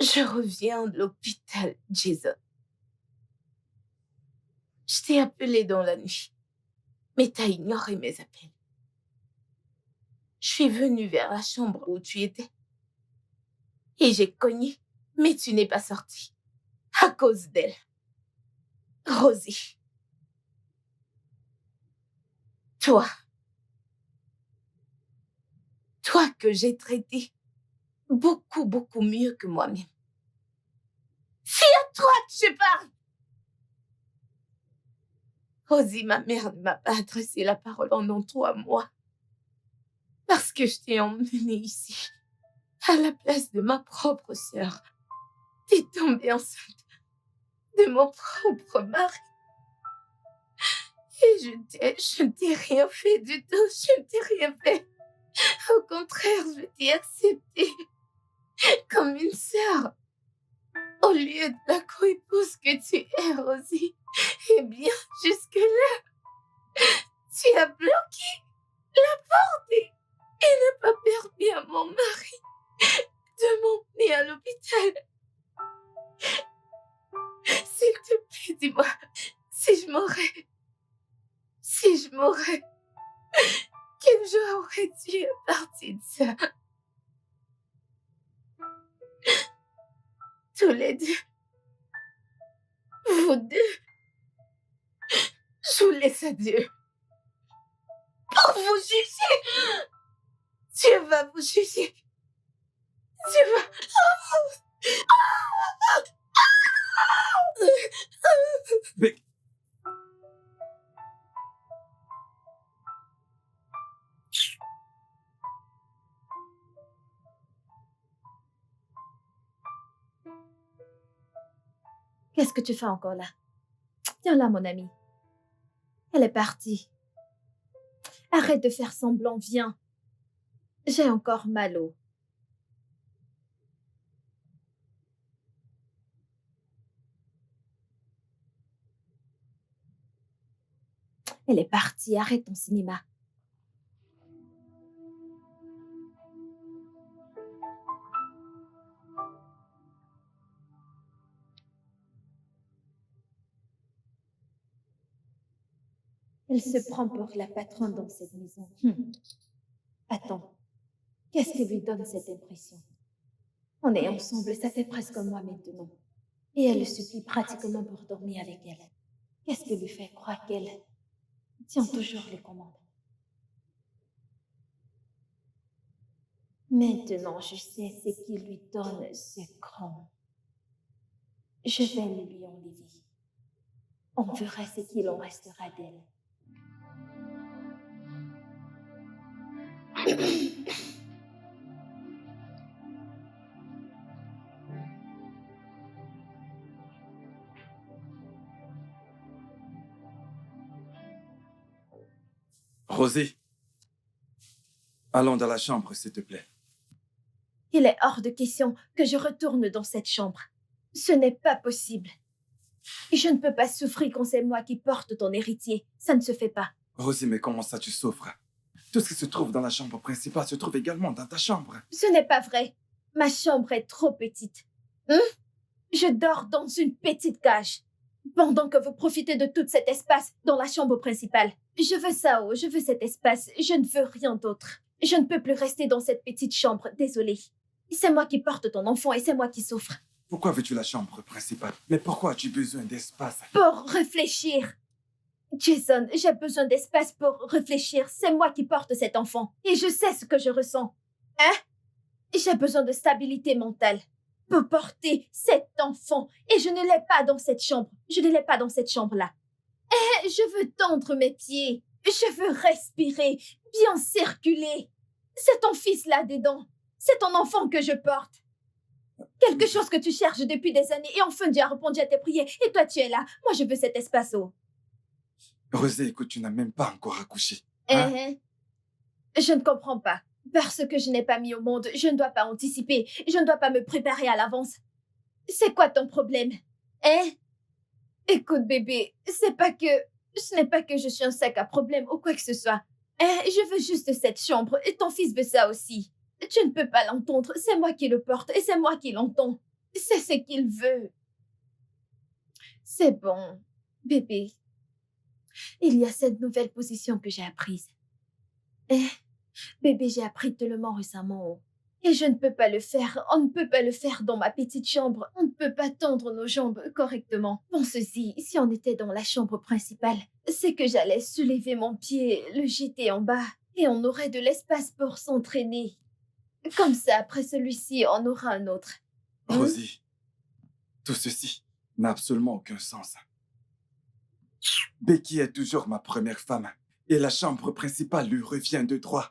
Speaker 3: Je reviens de l'hôpital, Jason. Je t'ai appelé dans la nuit, mais t'as ignoré mes appels. Je suis venue vers la chambre où tu étais. Et j'ai cogné, mais tu n'es pas sortie. À cause d'elle. Rosie. Toi. Toi que j'ai traité beaucoup, beaucoup mieux que moi-même. C'est à toi que je parle. Rosie, ma mère ne m'a pas adressé la parole pendant 3 mois. Parce que je t'ai emmenée ici, à la place de ma propre sœur. T'es tombée enceinte de mon propre mari. Et je ne t'ai rien fait du tout, je ne t'ai rien fait. Au contraire, je t'ai acceptée comme une sœur. Au lieu de la co-épouse que tu es, Rosie. Eh bien, jusque-là, tu as bloqué la porte et n'a pas permis à mon mari de m'emmener à l'hôpital. S'il te plaît, dis-moi, si je m'aurais, quel jour aurais-tu à partir de ça? Tous les deux, vous deux, je vous laisse à Dieu pour vous juger. Dieu va vous juger. Dieu va...
Speaker 2: Becky.
Speaker 1: Qu'est-ce que tu fais encore là? Viens là, mon ami. Elle est partie. Arrête de faire semblant, viens. J'ai encore mal au... Elle est partie, arrête ton cinéma. Elle se prend pour la patronne dans cette maison. Attends, qu'est-ce qui lui donne cette impression? On est ensemble, ça fait presque un mois maintenant. Et elle le supplie pratiquement pour dormir avec elle. Qu'est-ce qui lui fait croire qu'elle tient toujours les commandes? Maintenant, je sais ce qui lui donne ce cran. Je vais le lui enlever. On verra ce qu'il en restera d'elle.
Speaker 2: Rosie, allons dans la chambre, s'il te plaît.
Speaker 1: Il est hors de question que je retourne dans cette chambre. Ce n'est pas possible. Je ne peux pas souffrir quand c'est moi qui porte ton héritier. Ça ne se fait pas.
Speaker 2: Rosie, mais comment ça tu souffres? Tout ce qui se trouve dans la chambre principale se trouve également dans ta chambre.
Speaker 1: Ce n'est pas vrai. Ma chambre est trop petite. Je dors dans une petite cage. Pendant que vous profitez de tout cet espace dans la chambre principale. Je veux ça, je veux cet espace. Je ne veux rien d'autre. Je ne peux plus rester dans cette petite chambre. Désolée. C'est moi qui porte ton enfant et c'est moi qui souffre.
Speaker 2: Pourquoi veux-tu la chambre principale? Mais pourquoi as-tu besoin d'espace?
Speaker 1: Pour réfléchir. Jason, j'ai besoin d'espace pour réfléchir. C'est moi qui porte cet enfant. Et je sais ce que je ressens. J'ai besoin de stabilité mentale. peut porter cet enfant. Et je ne l'ai pas dans cette chambre. Je ne l'ai pas dans cette chambre-là. Et je veux tendre mes pieds. Je veux respirer, bien circuler. C'est ton fils là-dedans. C'est ton enfant que je porte. Quelque chose que tu cherches depuis des années. Et enfin, Dieu a répondu à tes prières. Et toi, tu es là. Moi, je veux cet espace-haut.
Speaker 2: Rosé, écoute, tu n'as même pas encore accouché. Hein?
Speaker 1: Je ne comprends pas. Parce que je n'ai pas mis au monde, je ne dois pas anticiper. Je ne dois pas me préparer à l'avance. C'est quoi ton problème? Écoute, bébé, ce n'est pas que je suis un sac à problème ou quoi que ce soit. Je veux juste cette chambre et ton fils veut ça aussi. Tu ne peux pas l'entendre, c'est moi qui le porte et c'est moi qui l'entends. C'est ce qu'il veut. C'est bon, bébé. Il y a cette nouvelle position que j'ai apprise. Bébé, j'ai appris tellement récemment. Et je ne peux pas le faire. On ne peut pas le faire dans ma petite chambre. On ne peut pas tendre nos jambes correctement. Pense-y, si on était dans la chambre principale, c'est que j'allais soulever mon pied, le jeter en bas, et on aurait de l'espace pour s'entraîner. Comme ça, après celui-ci, on aura un autre.
Speaker 2: Rosie, tout ceci n'a absolument aucun sens. Becky est toujours ma première femme, et la chambre principale lui revient de droit.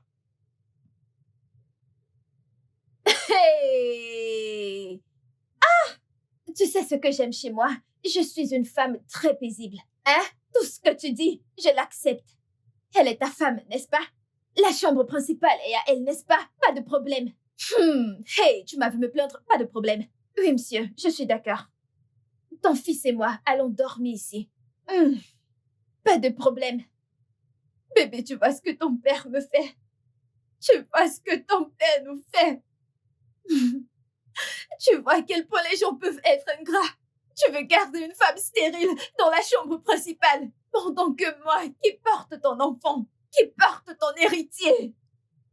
Speaker 1: Hey! Ah! Tu sais ce que j'aime chez moi? Je suis une femme très paisible. Tout ce que tu dis, je l'accepte. Elle est ta femme, n'est-ce pas? La chambre principale est à elle, n'est-ce pas? Pas de problème. Hey, tu m'as vu me plaindre? Pas de problème. Oui, monsieur, je suis d'accord. Ton fils et moi allons dormir ici. Pas de problème. Bébé, tu vois ce que ton père me fait? Tu vois ce que ton père nous fait? Tu vois à quel point les gens peuvent être ingrats. Tu veux garder une femme stérile dans la chambre principale, pendant que moi, qui porte ton enfant, qui porte ton héritier,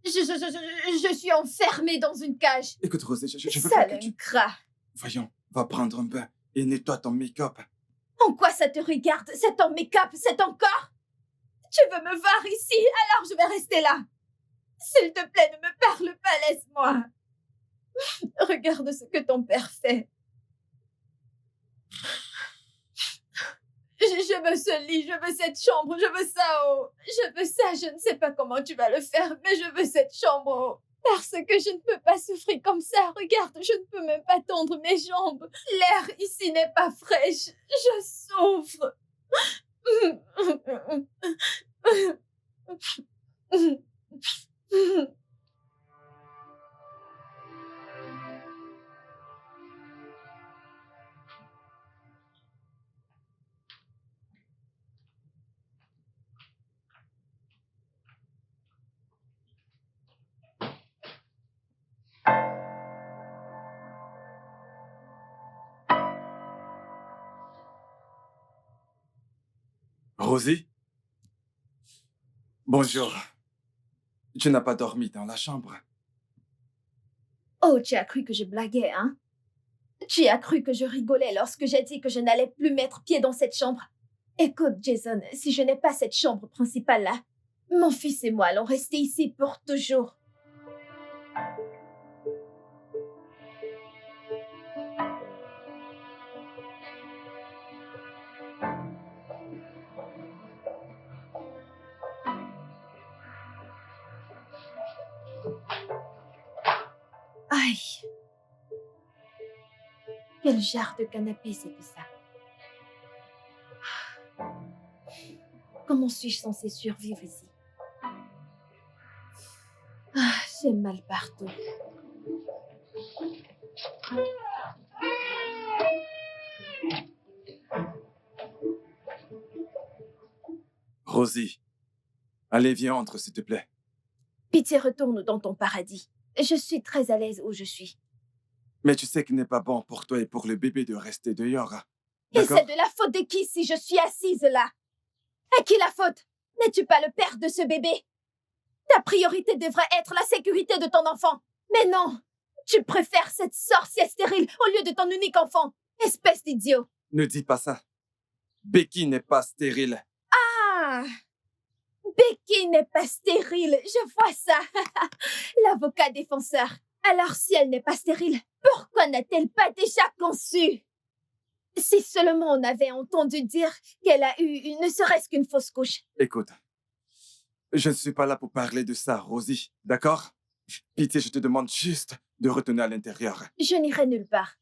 Speaker 1: je suis enfermée dans une cage.
Speaker 2: Écoute, Rosé, je veux pas
Speaker 1: Sale
Speaker 2: que tu...
Speaker 1: ingrat.
Speaker 2: Voyons, va prendre un bain et nettoie ton make-up.
Speaker 1: En quoi ça te regarde? C'est ton make-up, c'est ton corps? Tu veux me voir ici, alors je vais rester là. S'il te plaît, ne me parle pas, laisse-moi. Regarde ce que ton père fait. Je veux ce lit, je veux cette chambre, je veux ça, oh. Je veux ça, je ne sais pas comment tu vas le faire, mais je veux cette chambre, oh. Parce que je ne peux pas souffrir comme ça. Regarde, je ne peux même pas tendre mes jambes. L'air ici n'est pas fraîche. Je souffre.
Speaker 2: Rosie? Bonjour. Tu n'as pas dormi dans la chambre?
Speaker 1: Oh, tu as cru que je blaguais, hein? Tu as cru que je rigolais lorsque j'ai dit que je n'allais plus mettre pied dans cette chambre? Écoute, Jason, si je n'ai pas cette chambre principale-là, mon fils et moi allons rester ici pour toujours. Aïe! Quel genre de canapé c'est que ça? Comment suis-je censée survivre ici? J'ai mal partout.
Speaker 2: Rosie, allez, viens, entre, s'il te plaît.
Speaker 1: Pitié, retourne dans ton paradis. Je suis très à l'aise où je suis.
Speaker 2: Mais tu sais qu'il n'est pas bon pour toi et pour le bébé de rester dehors.
Speaker 1: Et
Speaker 2: D'accord?
Speaker 1: c'est de la faute de qui si je suis assise là? À qui la faute? N'es-tu pas le père de ce bébé? Ta priorité devrait être la sécurité de ton enfant. Mais non, tu préfères cette sorcière stérile au lieu de ton unique enfant. Espèce d'idiot.
Speaker 2: Ne dis pas ça. Becky n'est pas stérile.
Speaker 1: Ah! Becky n'est pas stérile, je vois ça. L'avocat défenseur. Alors si elle n'est pas stérile, pourquoi n'a-t-elle pas déjà conçu? Si seulement on avait entendu dire qu'elle a eu ne serait-ce qu'une fausse couche.
Speaker 2: Écoute, je ne suis pas là pour parler de ça, Rosie, d'accord? Pitié, je te demande juste de retourner à l'intérieur.
Speaker 1: Je n'irai nulle part.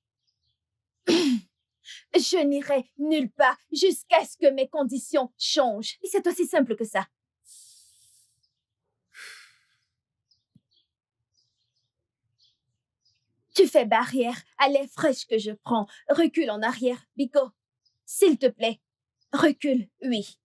Speaker 1: Je n'irai nulle part jusqu'à ce que mes conditions changent. Et c'est aussi simple que ça. Tu fais barrière à l'air fraîche que je prends. Recule en arrière, Biko. S'il te plaît. Recule, oui.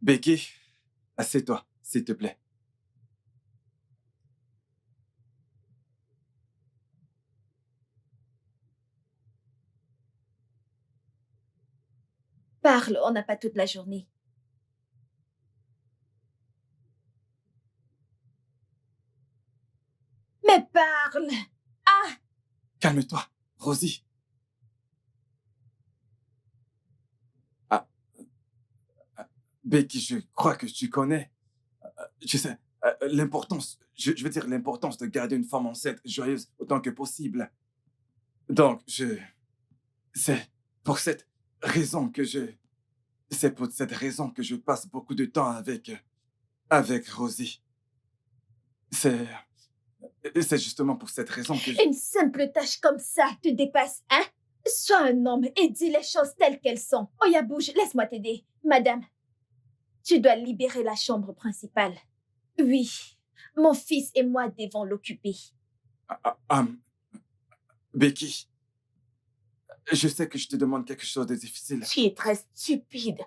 Speaker 2: Becky, assieds-toi, s'il te plaît.
Speaker 1: Parle, on n'a pas toute la journée. Mais parle!
Speaker 2: Calme-toi, Rosie. Ah, Becky, je crois que tu connais. Tu sais, l'importance, je veux dire l'importance de garder une femme enceinte joyeuse autant que possible. Donc, c'est pour cette raison que c'est pour cette raison que je passe beaucoup de temps avec Rosie. C'est justement pour cette raison que
Speaker 1: Une simple tâche comme ça te dépasse, hein? Sois un homme et dis les choses telles qu'elles sont. Oya, bouge, laisse-moi t'aider. Madame, tu dois libérer la chambre principale. Oui, mon fils et moi devons l'occuper.
Speaker 2: Becky, je sais que je te demande quelque chose de difficile.
Speaker 3: Tu es très stupide.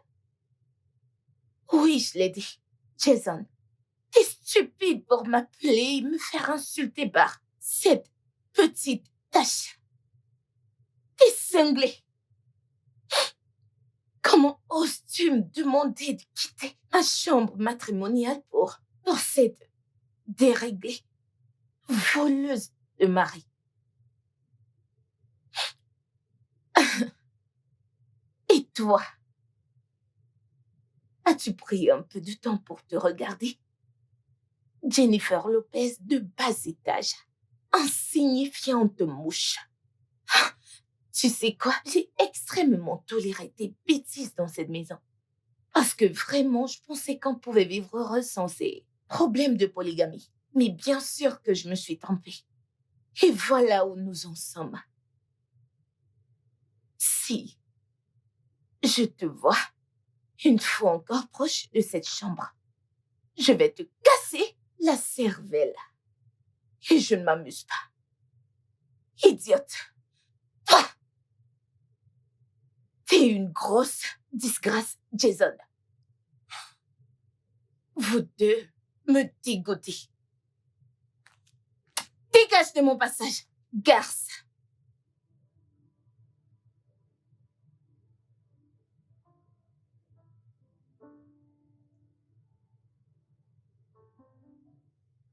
Speaker 3: Oui, je l'ai dit. Jason, t'es stupide pour m'appeler et me faire insulter par cette petite tâche. T'es cinglé. Comment oses-tu me demander de quitter ma chambre matrimoniale pour cette déréglée, voleuse de mari? Et toi, as-tu pris un peu de temps pour te regarder? Jennifer Lopez de bas étage, insignifiante mouche. Tu sais quoi? J'ai extrêmement toléré tes bêtises dans cette maison. Parce que vraiment, je pensais qu'on pouvait vivre heureux sans ces problèmes de polygamie. Mais bien sûr que je me suis trompée. Et voilà où nous en sommes. Si je te vois une fois encore proche de cette chambre, je vais te casser la cervelle. Et je ne m'amuse pas. Idiote. Toi, t'es une grosse disgrâce, Jason. Vous deux me dégoûtez. Dégage de mon passage, garce.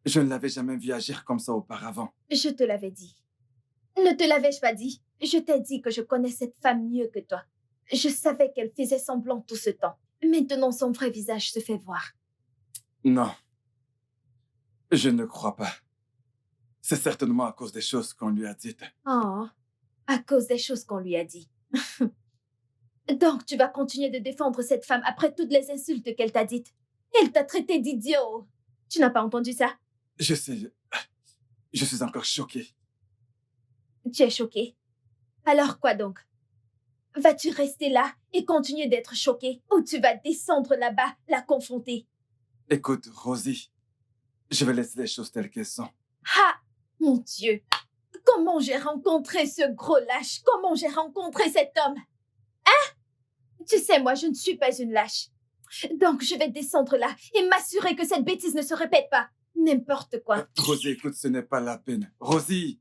Speaker 2: Je ne l'avais jamais vu agir comme ça auparavant.
Speaker 1: Je te l'avais dit. Ne te l'avais-je pas dit? Je t'ai dit que je connais cette femme mieux que toi. Je savais qu'elle faisait semblant tout ce temps. Maintenant, son vrai visage se fait voir.
Speaker 2: Non. Je ne crois pas. C'est certainement à cause des choses qu'on lui a dites.
Speaker 1: Oh, à cause des choses qu'on lui a dit. Donc, tu vas continuer de défendre cette femme après toutes les insultes qu'elle t'a dites. Elle t'a traité d'idiot. Tu n'as pas entendu ça?
Speaker 2: Je sais. Je suis encore choqué.
Speaker 1: Tu es choqué. Alors quoi donc? Vas-tu rester là et continuer d'être choqué ou tu vas descendre là-bas, la confronter?
Speaker 2: Écoute, Rosie, je vais laisser les choses telles qu'elles sont.
Speaker 1: Ah, mon Dieu! Comment j'ai rencontré ce gros lâche? Comment j'ai rencontré cet homme? Hein? Tu sais, moi, je ne suis pas une lâche. Donc, je vais descendre là et m'assurer que cette bêtise ne se répète pas. N'importe quoi.
Speaker 2: Rosie, écoute, ce n'est pas la peine. Rosie!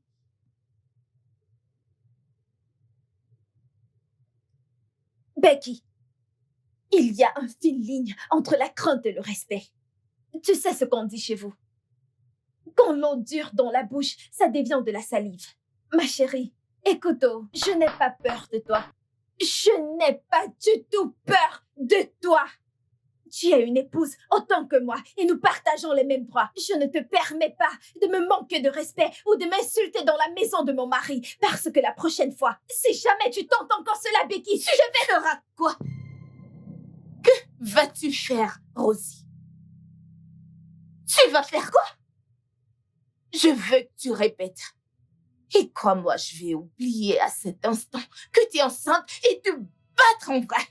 Speaker 1: Becky, il y a une fine ligne entre la crainte et le respect. Tu sais ce qu'on dit chez vous. Quand l'eau dure dans la bouche, ça devient de la salive. Ma chérie, écoute, je n'ai pas peur de toi. Je n'ai pas du tout peur de toi. Tu es une épouse autant que moi et nous partageons les mêmes droits. Je ne te permets pas de me manquer de respect ou de m'insulter dans la maison de mon mari parce que la prochaine fois, si jamais tu tentes encore cela, Becky,
Speaker 3: Tu feras quoi? Que vas-tu faire, Rosie? Tu vas faire quoi? Je veux que tu répètes. Et crois-moi, je vais oublier à cet instant que tu es enceinte et te battre en vrai.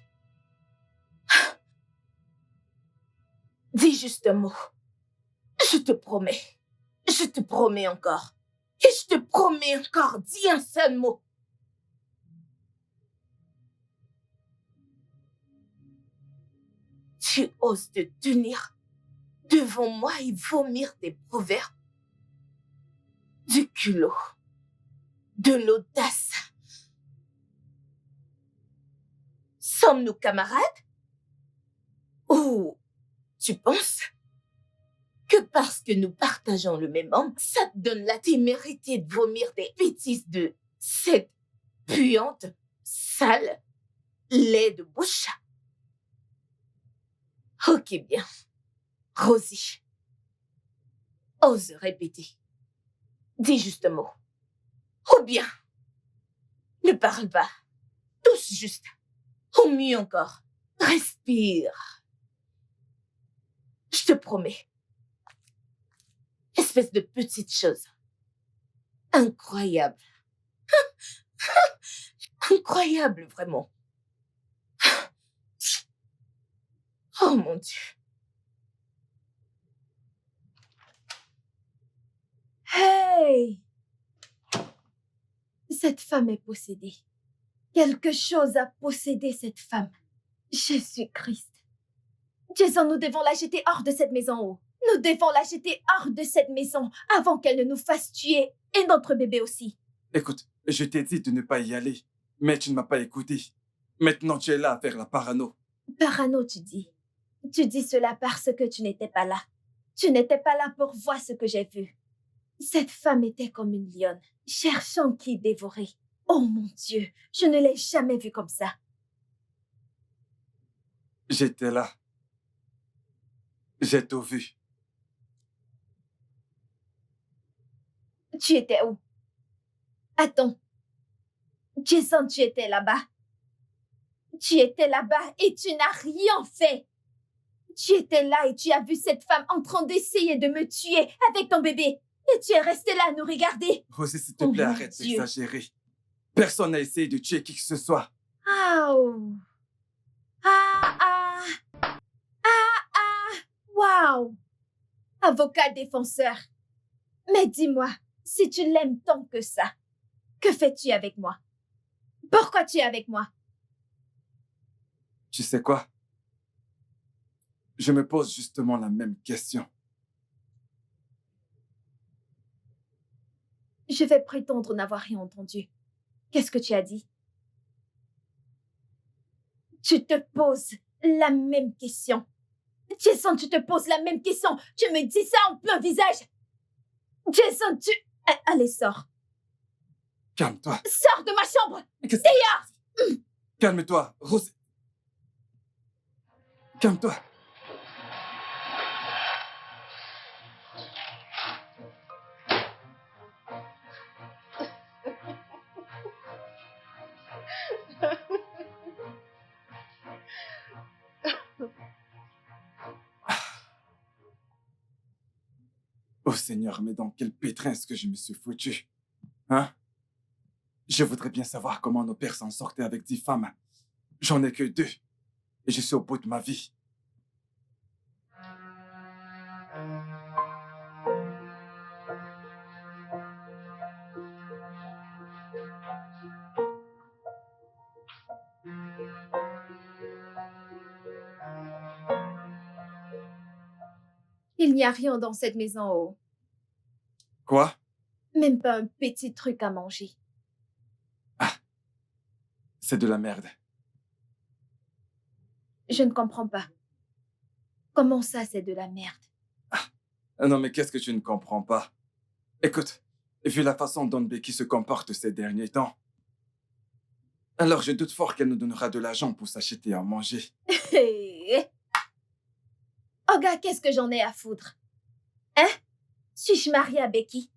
Speaker 3: Dis juste un mot. Je te promets. Je te promets encore. Et je te promets encore. Dis un seul mot. Tu oses te tenir devant moi et vomir des proverbes, du culot, de l'audace. Sommes-nous camarades? Ou tu penses que parce que nous partageons le même homme, ça te donne la témérité de vomir des bêtises de cette puante, sale, lait de bouche? Ok, bien. Rosie, ose répéter. Dis juste un mot. Ou bien, ne parle pas. Touche juste. Ou mieux encore, respire. Je te promets. Espèce de petite chose. Incroyable. Incroyable, vraiment. Oh mon Dieu.
Speaker 1: Hey! Cette femme est possédée. Quelque chose a possédé cette femme. Jésus-Christ. Jason, nous devons la jeter hors de cette maison. Nous devons la jeter hors de cette maison avant qu'elle ne nous fasse tuer et notre bébé aussi.
Speaker 2: Écoute, je t'ai dit de ne pas y aller, mais tu ne m'as pas écouté. Maintenant, tu es là à faire la parano.
Speaker 1: Parano, tu dis. Tu dis cela parce que tu n'étais pas là. Tu n'étais pas là pour voir ce que j'ai vu. Cette femme était comme une lionne, cherchant qui dévorer. Oh mon Dieu, je ne l'ai jamais vue comme ça.
Speaker 2: J'étais là. J'ai tout vu.
Speaker 1: Tu étais où? Attends. Jason, tu étais là-bas. Tu étais là-bas et tu n'as rien fait. Tu étais là et tu as vu cette femme en train d'essayer de me tuer avec ton bébé. Et tu es resté là à nous regarder.
Speaker 2: Rosie, s'il te
Speaker 1: Oh
Speaker 2: plaît,
Speaker 1: mon
Speaker 2: arrête
Speaker 1: Dieu.
Speaker 2: d'exagérer. Personne n'a essayé de tuer qui que ce soit.
Speaker 1: Oh. Ah. Wow. Avocat défenseur. Mais dis-moi, si tu l'aimes tant que ça, que fais-tu avec moi? Pourquoi tu es avec moi?
Speaker 2: Tu sais quoi? Je me pose justement la même question.
Speaker 1: Je vais prétendre n'avoir rien entendu. Qu'est-ce que tu as dit? Tu te poses la même question. Jason, tu te poses la même question. Tu me dis ça en plein visage. Jason, tu... Allez, sors.
Speaker 2: Calme-toi.
Speaker 1: Sors de ma chambre.
Speaker 2: Qu'est-ce que-
Speaker 1: Dehors.
Speaker 2: Calme-toi, Rosie. Calme-toi. Oh Seigneur, mais dans quel pétrin est-ce que je me suis foutu? Hein? Je voudrais bien savoir comment nos pères s'en sortaient avec 10 femmes. J'en ai que 2. Et je suis au bout de ma vie.
Speaker 1: Il n'y a rien dans cette maison, oh.
Speaker 2: Quoi?
Speaker 1: Même pas un petit truc à manger.
Speaker 2: C'est de la merde.
Speaker 1: Je ne comprends pas. Comment ça, c'est de la merde?
Speaker 2: Non, mais qu'est-ce que tu ne comprends pas? Écoute, vu la façon dont Becky se comporte ces derniers temps, alors je doute fort qu'elle nous donnera de l'argent pour s'acheter à manger.
Speaker 1: Oh gars, qu'est-ce que j'en ai à foutre? Hein? Suis-je mariée à Becky?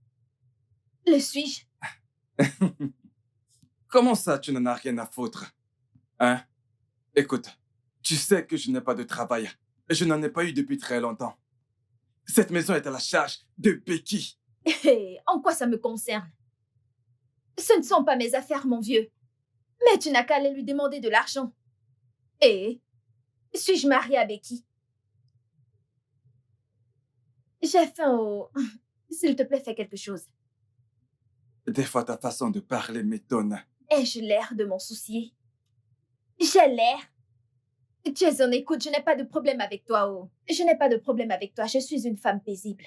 Speaker 1: Le suis-je?
Speaker 2: Comment ça, tu n'en as rien à foutre? Hein? Écoute, tu sais que je n'ai pas de travail. Je n'en ai pas eu depuis très longtemps. Cette maison est à la charge de Becky.
Speaker 1: En quoi ça me concerne? Ce ne sont pas mes affaires, mon vieux. Mais tu n'as qu'à aller lui demander de l'argent. Suis-je mariée à Becky? J'ai faim au... S'il te plaît, fais quelque chose.
Speaker 2: Des fois, ta façon de parler m'étonne.
Speaker 1: Ai-je l'air de m'en soucier? J'ai l'air? Jason, écoute, je n'ai pas de problème avec toi, oh. Je n'ai pas de problème avec toi, je suis une femme paisible.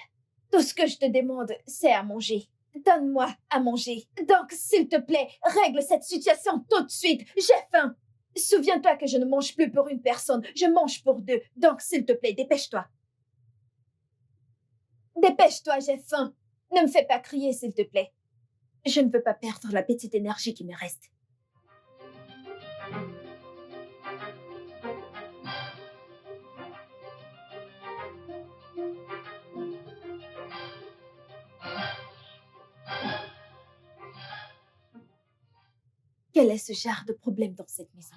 Speaker 1: Tout ce que je te demande, c'est à manger. Donne-moi à manger. Donc, s'il te plaît, règle cette situation tout de suite. J'ai faim. Souviens-toi que je ne mange plus pour une personne, je mange pour deux. Donc, s'il te plaît, dépêche-toi. Dépêche-toi, j'ai faim. Ne me fais pas crier, s'il te plaît. Je ne veux pas perdre la petite énergie qui me reste. Quel est ce genre de problème dans cette maison?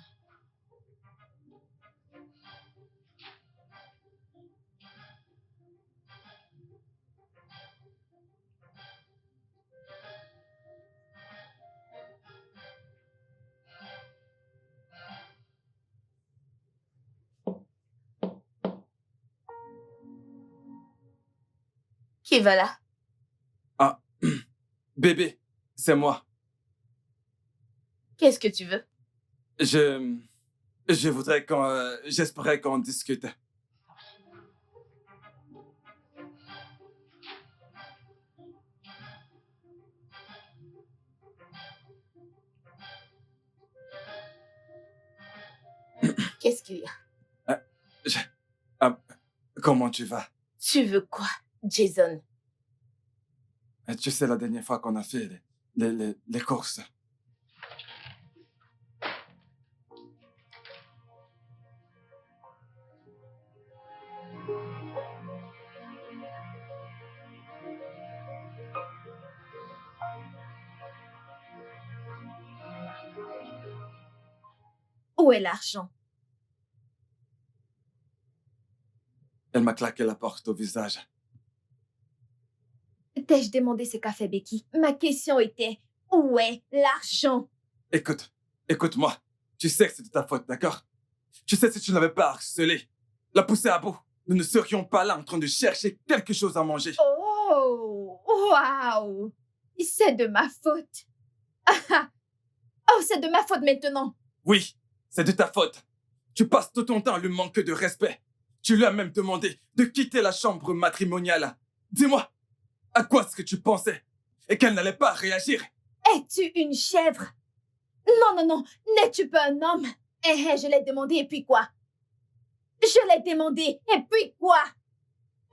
Speaker 3: Qui va là?
Speaker 2: Ah, bébé, c'est moi.
Speaker 3: Qu'est-ce que tu veux?
Speaker 2: Je voudrais j'espérais qu'on discute.
Speaker 3: Qu'est-ce qu'il y a?
Speaker 2: Euh, je- ah, comment tu vas?
Speaker 3: Tu veux quoi, Jason?
Speaker 2: Tu sais, la dernière fois qu'on a fait les courses,
Speaker 1: Où est l'argent?
Speaker 2: elle m'a claqué la porte au visage.
Speaker 1: T'ai-je demandé ce qu'a fait Becky? Ma question était, où est l'argent?
Speaker 2: Écoute-moi. Tu sais que c'est de ta faute, d'accord? Tu sais, si tu n'avais pas harcelé, la poussé à bout, nous ne serions pas là en train de chercher quelque chose à manger.
Speaker 1: Oh, waouh! C'est de ma faute. Oh, c'est de ma faute maintenant.
Speaker 2: Oui, c'est de ta faute. Tu passes tout ton temps à lui manquer de respect. Tu lui as même demandé de quitter la chambre matrimoniale. Dis-moi, à quoi est-ce que tu pensais? Et qu'elle n'allait pas réagir?
Speaker 1: Es-tu une chèvre? Non, non, non, n'es-tu pas un homme? Je l'ai demandé et puis quoi? Je l'ai demandé et puis quoi?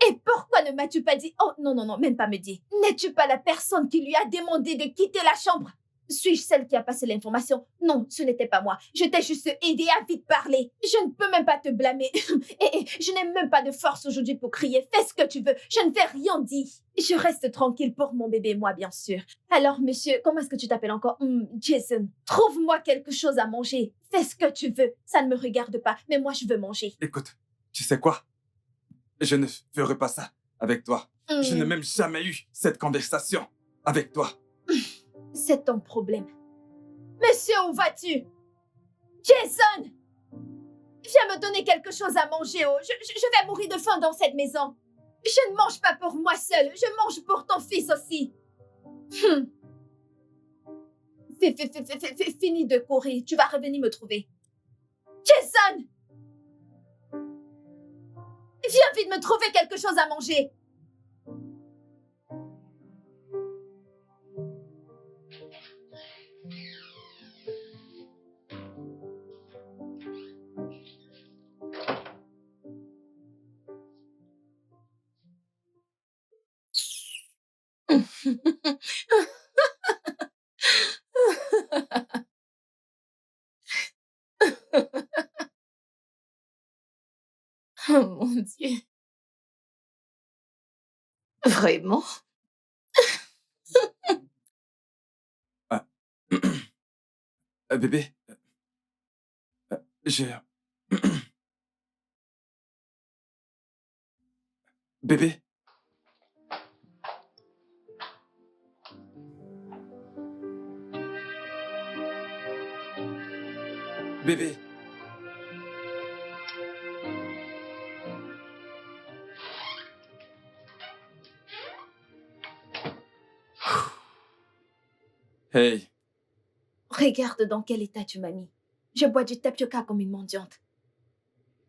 Speaker 1: Et pourquoi ne m'as-tu pas dit? Oh, non, non, non, même pas me dire. N'es-tu pas la personne qui lui a demandé de quitter la chambre? Suis-je celle qui a passé l'information? Non, ce n'était pas moi. Je t'ai juste aidé à vite parler. Je ne peux même pas te blâmer. Et je n'ai même pas de force aujourd'hui pour crier. Fais ce que tu veux. Je ne vais rien dire. Je reste tranquille pour mon bébé, moi, bien sûr. Alors, monsieur, comment est-ce que tu t'appelles encore? Jason, trouve-moi quelque chose à manger. Fais ce que tu veux. Ça ne me regarde pas, mais moi, je veux manger.
Speaker 2: Écoute, tu sais quoi? Je ne ferai pas ça avec toi. Je n'ai même jamais eu cette conversation avec toi.
Speaker 1: C'est ton problème. Monsieur, où vas-tu? Jason! Viens me donner quelque chose à manger, oh. Je vais mourir de faim dans cette maison. Je ne mange pas pour moi seule, je mange pour ton fils aussi. Fini de courir, tu vas revenir me trouver. Jason! Viens vite me trouver quelque chose à manger.
Speaker 3: Oh mon Dieu. Vraiment?
Speaker 2: Ah. Bébé, j'ai... Bébé, bébé. Hey,
Speaker 1: Regarde dans quel état tu m'as mis. Je bois du tapioca comme une mendiante.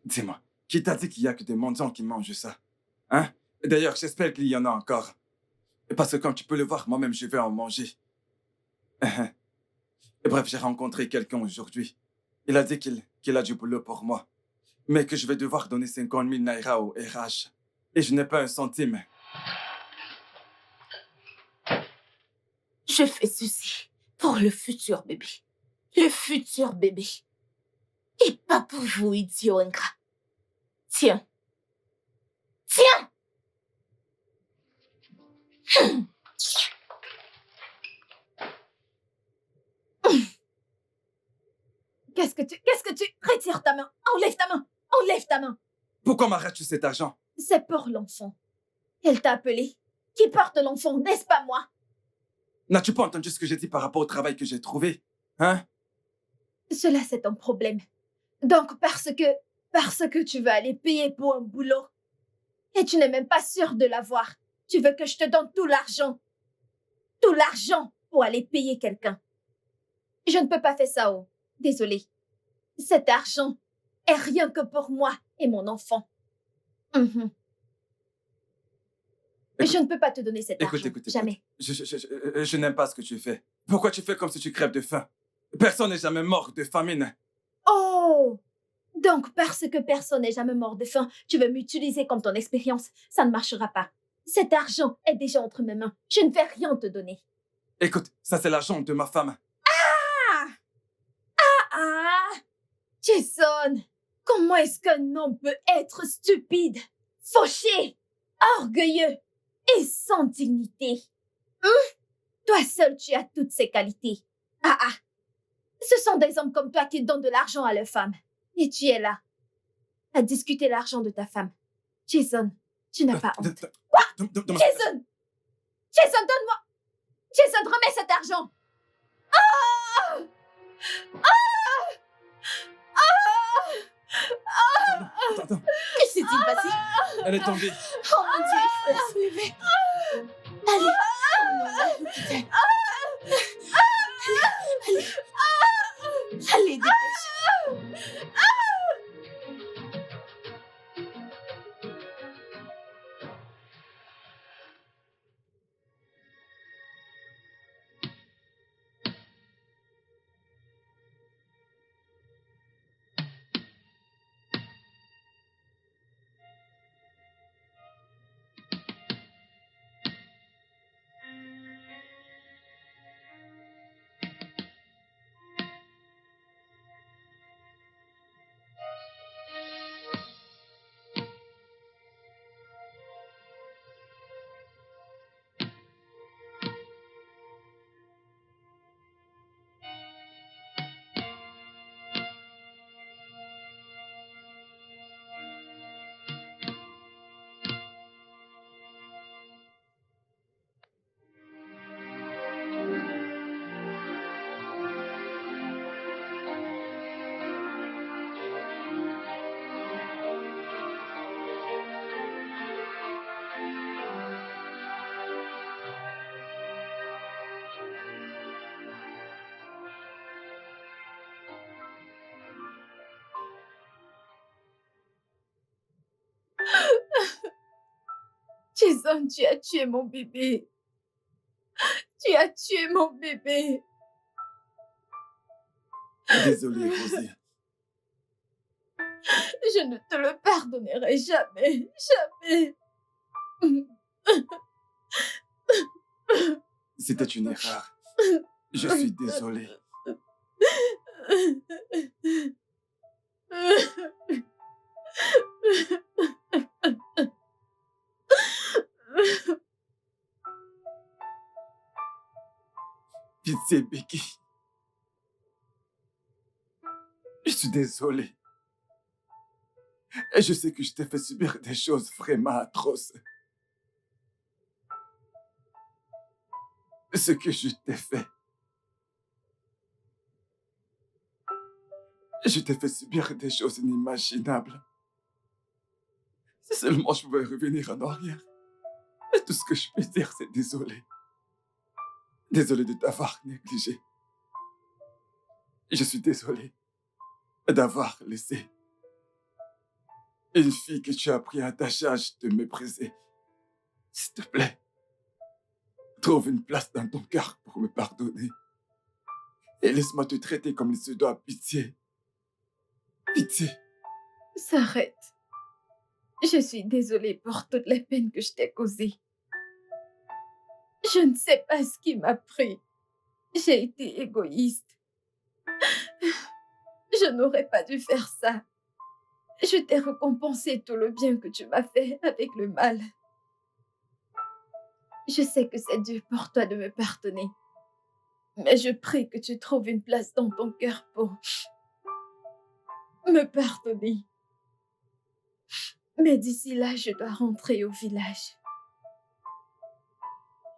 Speaker 2: dis-moi, qui t'a dit qu'il y a que des mendiants qui mangent ça? Hein? D'ailleurs, j'espère qu'il y en a encore. Parce que comme tu peux le voir, moi-même, je vais en manger. Bref, j'ai rencontré quelqu'un aujourd'hui. Il a dit qu'il a du boulot pour moi, mais que je vais devoir donner 50 000 naira au RH. Et je n'ai pas un centime.
Speaker 3: Je fais ceci pour le futur bébé. Le futur bébé. Et pas pour vous, idiot ingrat. Tiens. Tiens!
Speaker 1: Qu'est-ce que tu... Retire ta main. Enlève ta main. Enlève ta main.
Speaker 2: Pourquoi m'arrêtes-tu cet argent?
Speaker 1: C'est pour l'enfant. Elle t'a appelé. Qui porte l'enfant, n'est-ce pas moi?
Speaker 2: N'as-tu pas entendu ce que j'ai dit par rapport au travail que j'ai trouvé? Hein?
Speaker 1: Cela, c'est ton problème. Donc, parce que tu veux aller payer pour un boulot et tu n'es même pas sûr de l'avoir, tu veux que je te donne tout l'argent pour aller payer quelqu'un. Je ne peux pas faire ça, oh. Désolée. Cet argent est rien que pour moi et mon enfant. Mhm.
Speaker 2: Écoute,
Speaker 1: Je ne peux pas te donner cet argent.
Speaker 2: écoute.
Speaker 1: Jamais.
Speaker 2: Je n'aime pas ce que tu fais. Pourquoi tu fais comme si tu crèves de faim? Personne n'est jamais mort de famine.
Speaker 1: Oh! Donc, parce que personne n'est jamais mort de faim, tu veux m'utiliser comme ton expérience. Ça ne marchera pas. Cet argent est déjà entre mes mains. Je ne vais rien te donner.
Speaker 2: Écoute, ça c'est l'argent de ma femme.
Speaker 1: Ah! Jason! Comment est-ce qu'un homme peut être stupide, fauché, orgueilleux et sans dignité? Toi seul, tu as toutes ces qualités. Ce sont des hommes comme toi qui donnent de l'argent à leurs femmes. Et tu es là, à discuter l'argent de ta femme. Jason, tu n'as pas honte. Jason! Jason, donne-moi! Jason, remets cet argent!
Speaker 2: Attends,
Speaker 3: Que s'est-il passé?
Speaker 2: elle est tombée.
Speaker 3: Oh mon Dieu, il faut la soulever. Allez. Oh non, putain. Allez, dépêche.
Speaker 1: Jason, tu as tué mon bébé. Tu as tué mon bébé.
Speaker 2: Désolé, Rosie.
Speaker 1: Je ne te le pardonnerai jamais. Jamais.
Speaker 2: C'était une erreur. Je suis désolé. Pitié, Becky. Je suis désolé. Et je sais que je t'ai fait subir des choses vraiment atroces. Ce que je t'ai fait. Je t'ai fait subir des choses inimaginables. Si seulement je pouvais revenir en arrière. Et tout ce que je peux dire, c'est désolé. Désolé de t'avoir négligé. Je suis désolé d'avoir laissé une fille que tu as pris à ta charge te mépriser. S'il te plaît, trouve une place dans ton cœur pour me pardonner. Et laisse-moi te traiter comme il se doit. Pitié. Pitié.
Speaker 1: S'arrête. Je suis désolée pour toutes les peines que je t'ai causées. Je ne sais pas ce qui m'a pris. J'ai été égoïste. Je n'aurais pas dû faire ça. Je t'ai récompensé tout le bien que tu m'as fait avec le mal. Je sais que c'est dur pour toi de me pardonner. Mais je prie que tu trouves une place dans ton cœur pour me pardonner. Mais d'ici là, je dois rentrer au village.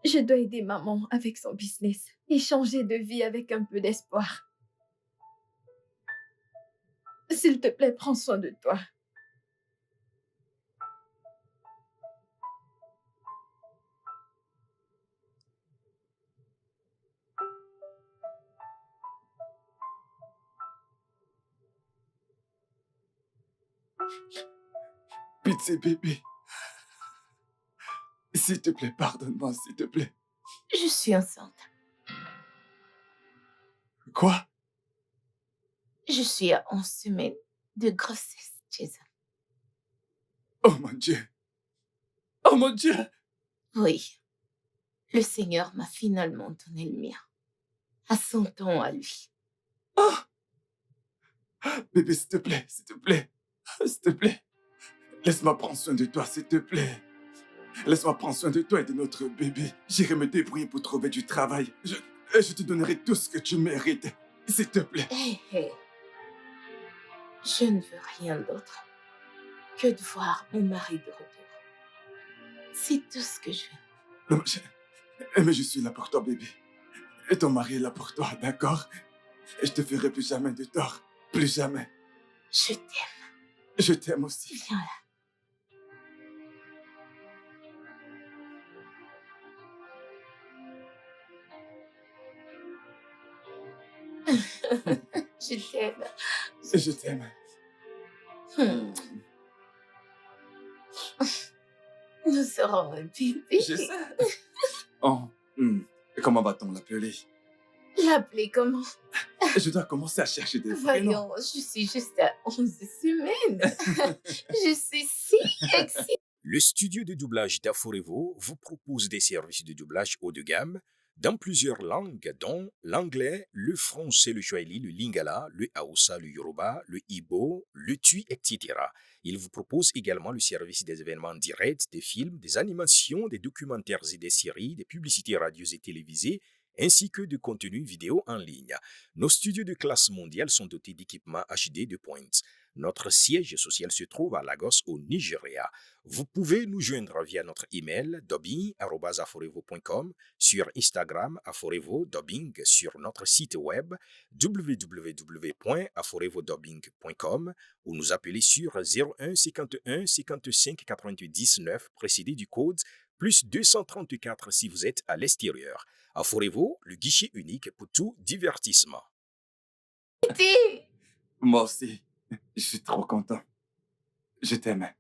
Speaker 1: Je dois aider maman avec son business et changer de vie avec un peu d'espoir. S'il te plaît, prends soin de toi.
Speaker 2: Pitié, bébé. S'il te plaît, pardonne-moi, s'il te plaît.
Speaker 3: Je suis enceinte.
Speaker 2: Quoi?
Speaker 3: Je suis à 11 semaines de grossesse, Jason.
Speaker 2: Oh mon Dieu. Oh mon Dieu.
Speaker 3: Oui, le Seigneur m'a finalement donné le mien. À son temps à lui.
Speaker 2: Oh. Bébé, s'il te plaît, s'il te plaît. S'il te plaît. Laisse-moi prendre soin de toi, s'il te plaît. Laisse-moi prendre soin de toi et de notre bébé. J'irai me débrouiller pour trouver du travail. Je te donnerai tout ce que tu mérites. S'il te plaît.
Speaker 3: Hé, hé. Je ne veux rien d'autre que de voir mon mari de retour. C'est tout ce que je veux.
Speaker 2: Non, mais je suis là pour toi, bébé. Et ton mari est là pour toi, d'accord? Et je te ferai plus jamais de tort. Plus jamais.
Speaker 3: Je t'aime.
Speaker 2: Je t'aime aussi.
Speaker 3: Viens là. Je t'aime.
Speaker 2: Je t'aime.
Speaker 3: Hmm. Nous serons un bébé.
Speaker 2: Je sais. Oh, comment va-t-on l'appeler?
Speaker 3: L'appeler comment?
Speaker 2: Je dois commencer à chercher des prénoms.
Speaker 3: Voyons, je suis juste à 11 semaines. Je suis si excitée.
Speaker 4: Le studio de doublage d'Aforevo vous propose des services de doublage haut de gamme dans plusieurs langues, dont l'anglais, le français, le swahili, le lingala, le hausa, le yoruba, le igbo, le tui, etc. Il vous propose également le service des événements directs, des films, des animations, des documentaires et des séries, des publicités radios et télévisées, ainsi que de contenus vidéo en ligne. Nos studios de classe mondiale sont dotés d'équipements HD de pointe. Notre siège social se trouve à Lagos, au Nigeria. Vous pouvez nous joindre via notre email dubbing@aforevo.com, sur Instagram Aforevo Dubbing, sur notre site web www.aforevodubbing.com ou nous appeler sur 01 51 55 99 précédé du code plus 234 si vous êtes à l'extérieur. Aforevo, le guichet unique pour tout divertissement.
Speaker 2: Moi aussi. Je suis trop content. Je t'aime.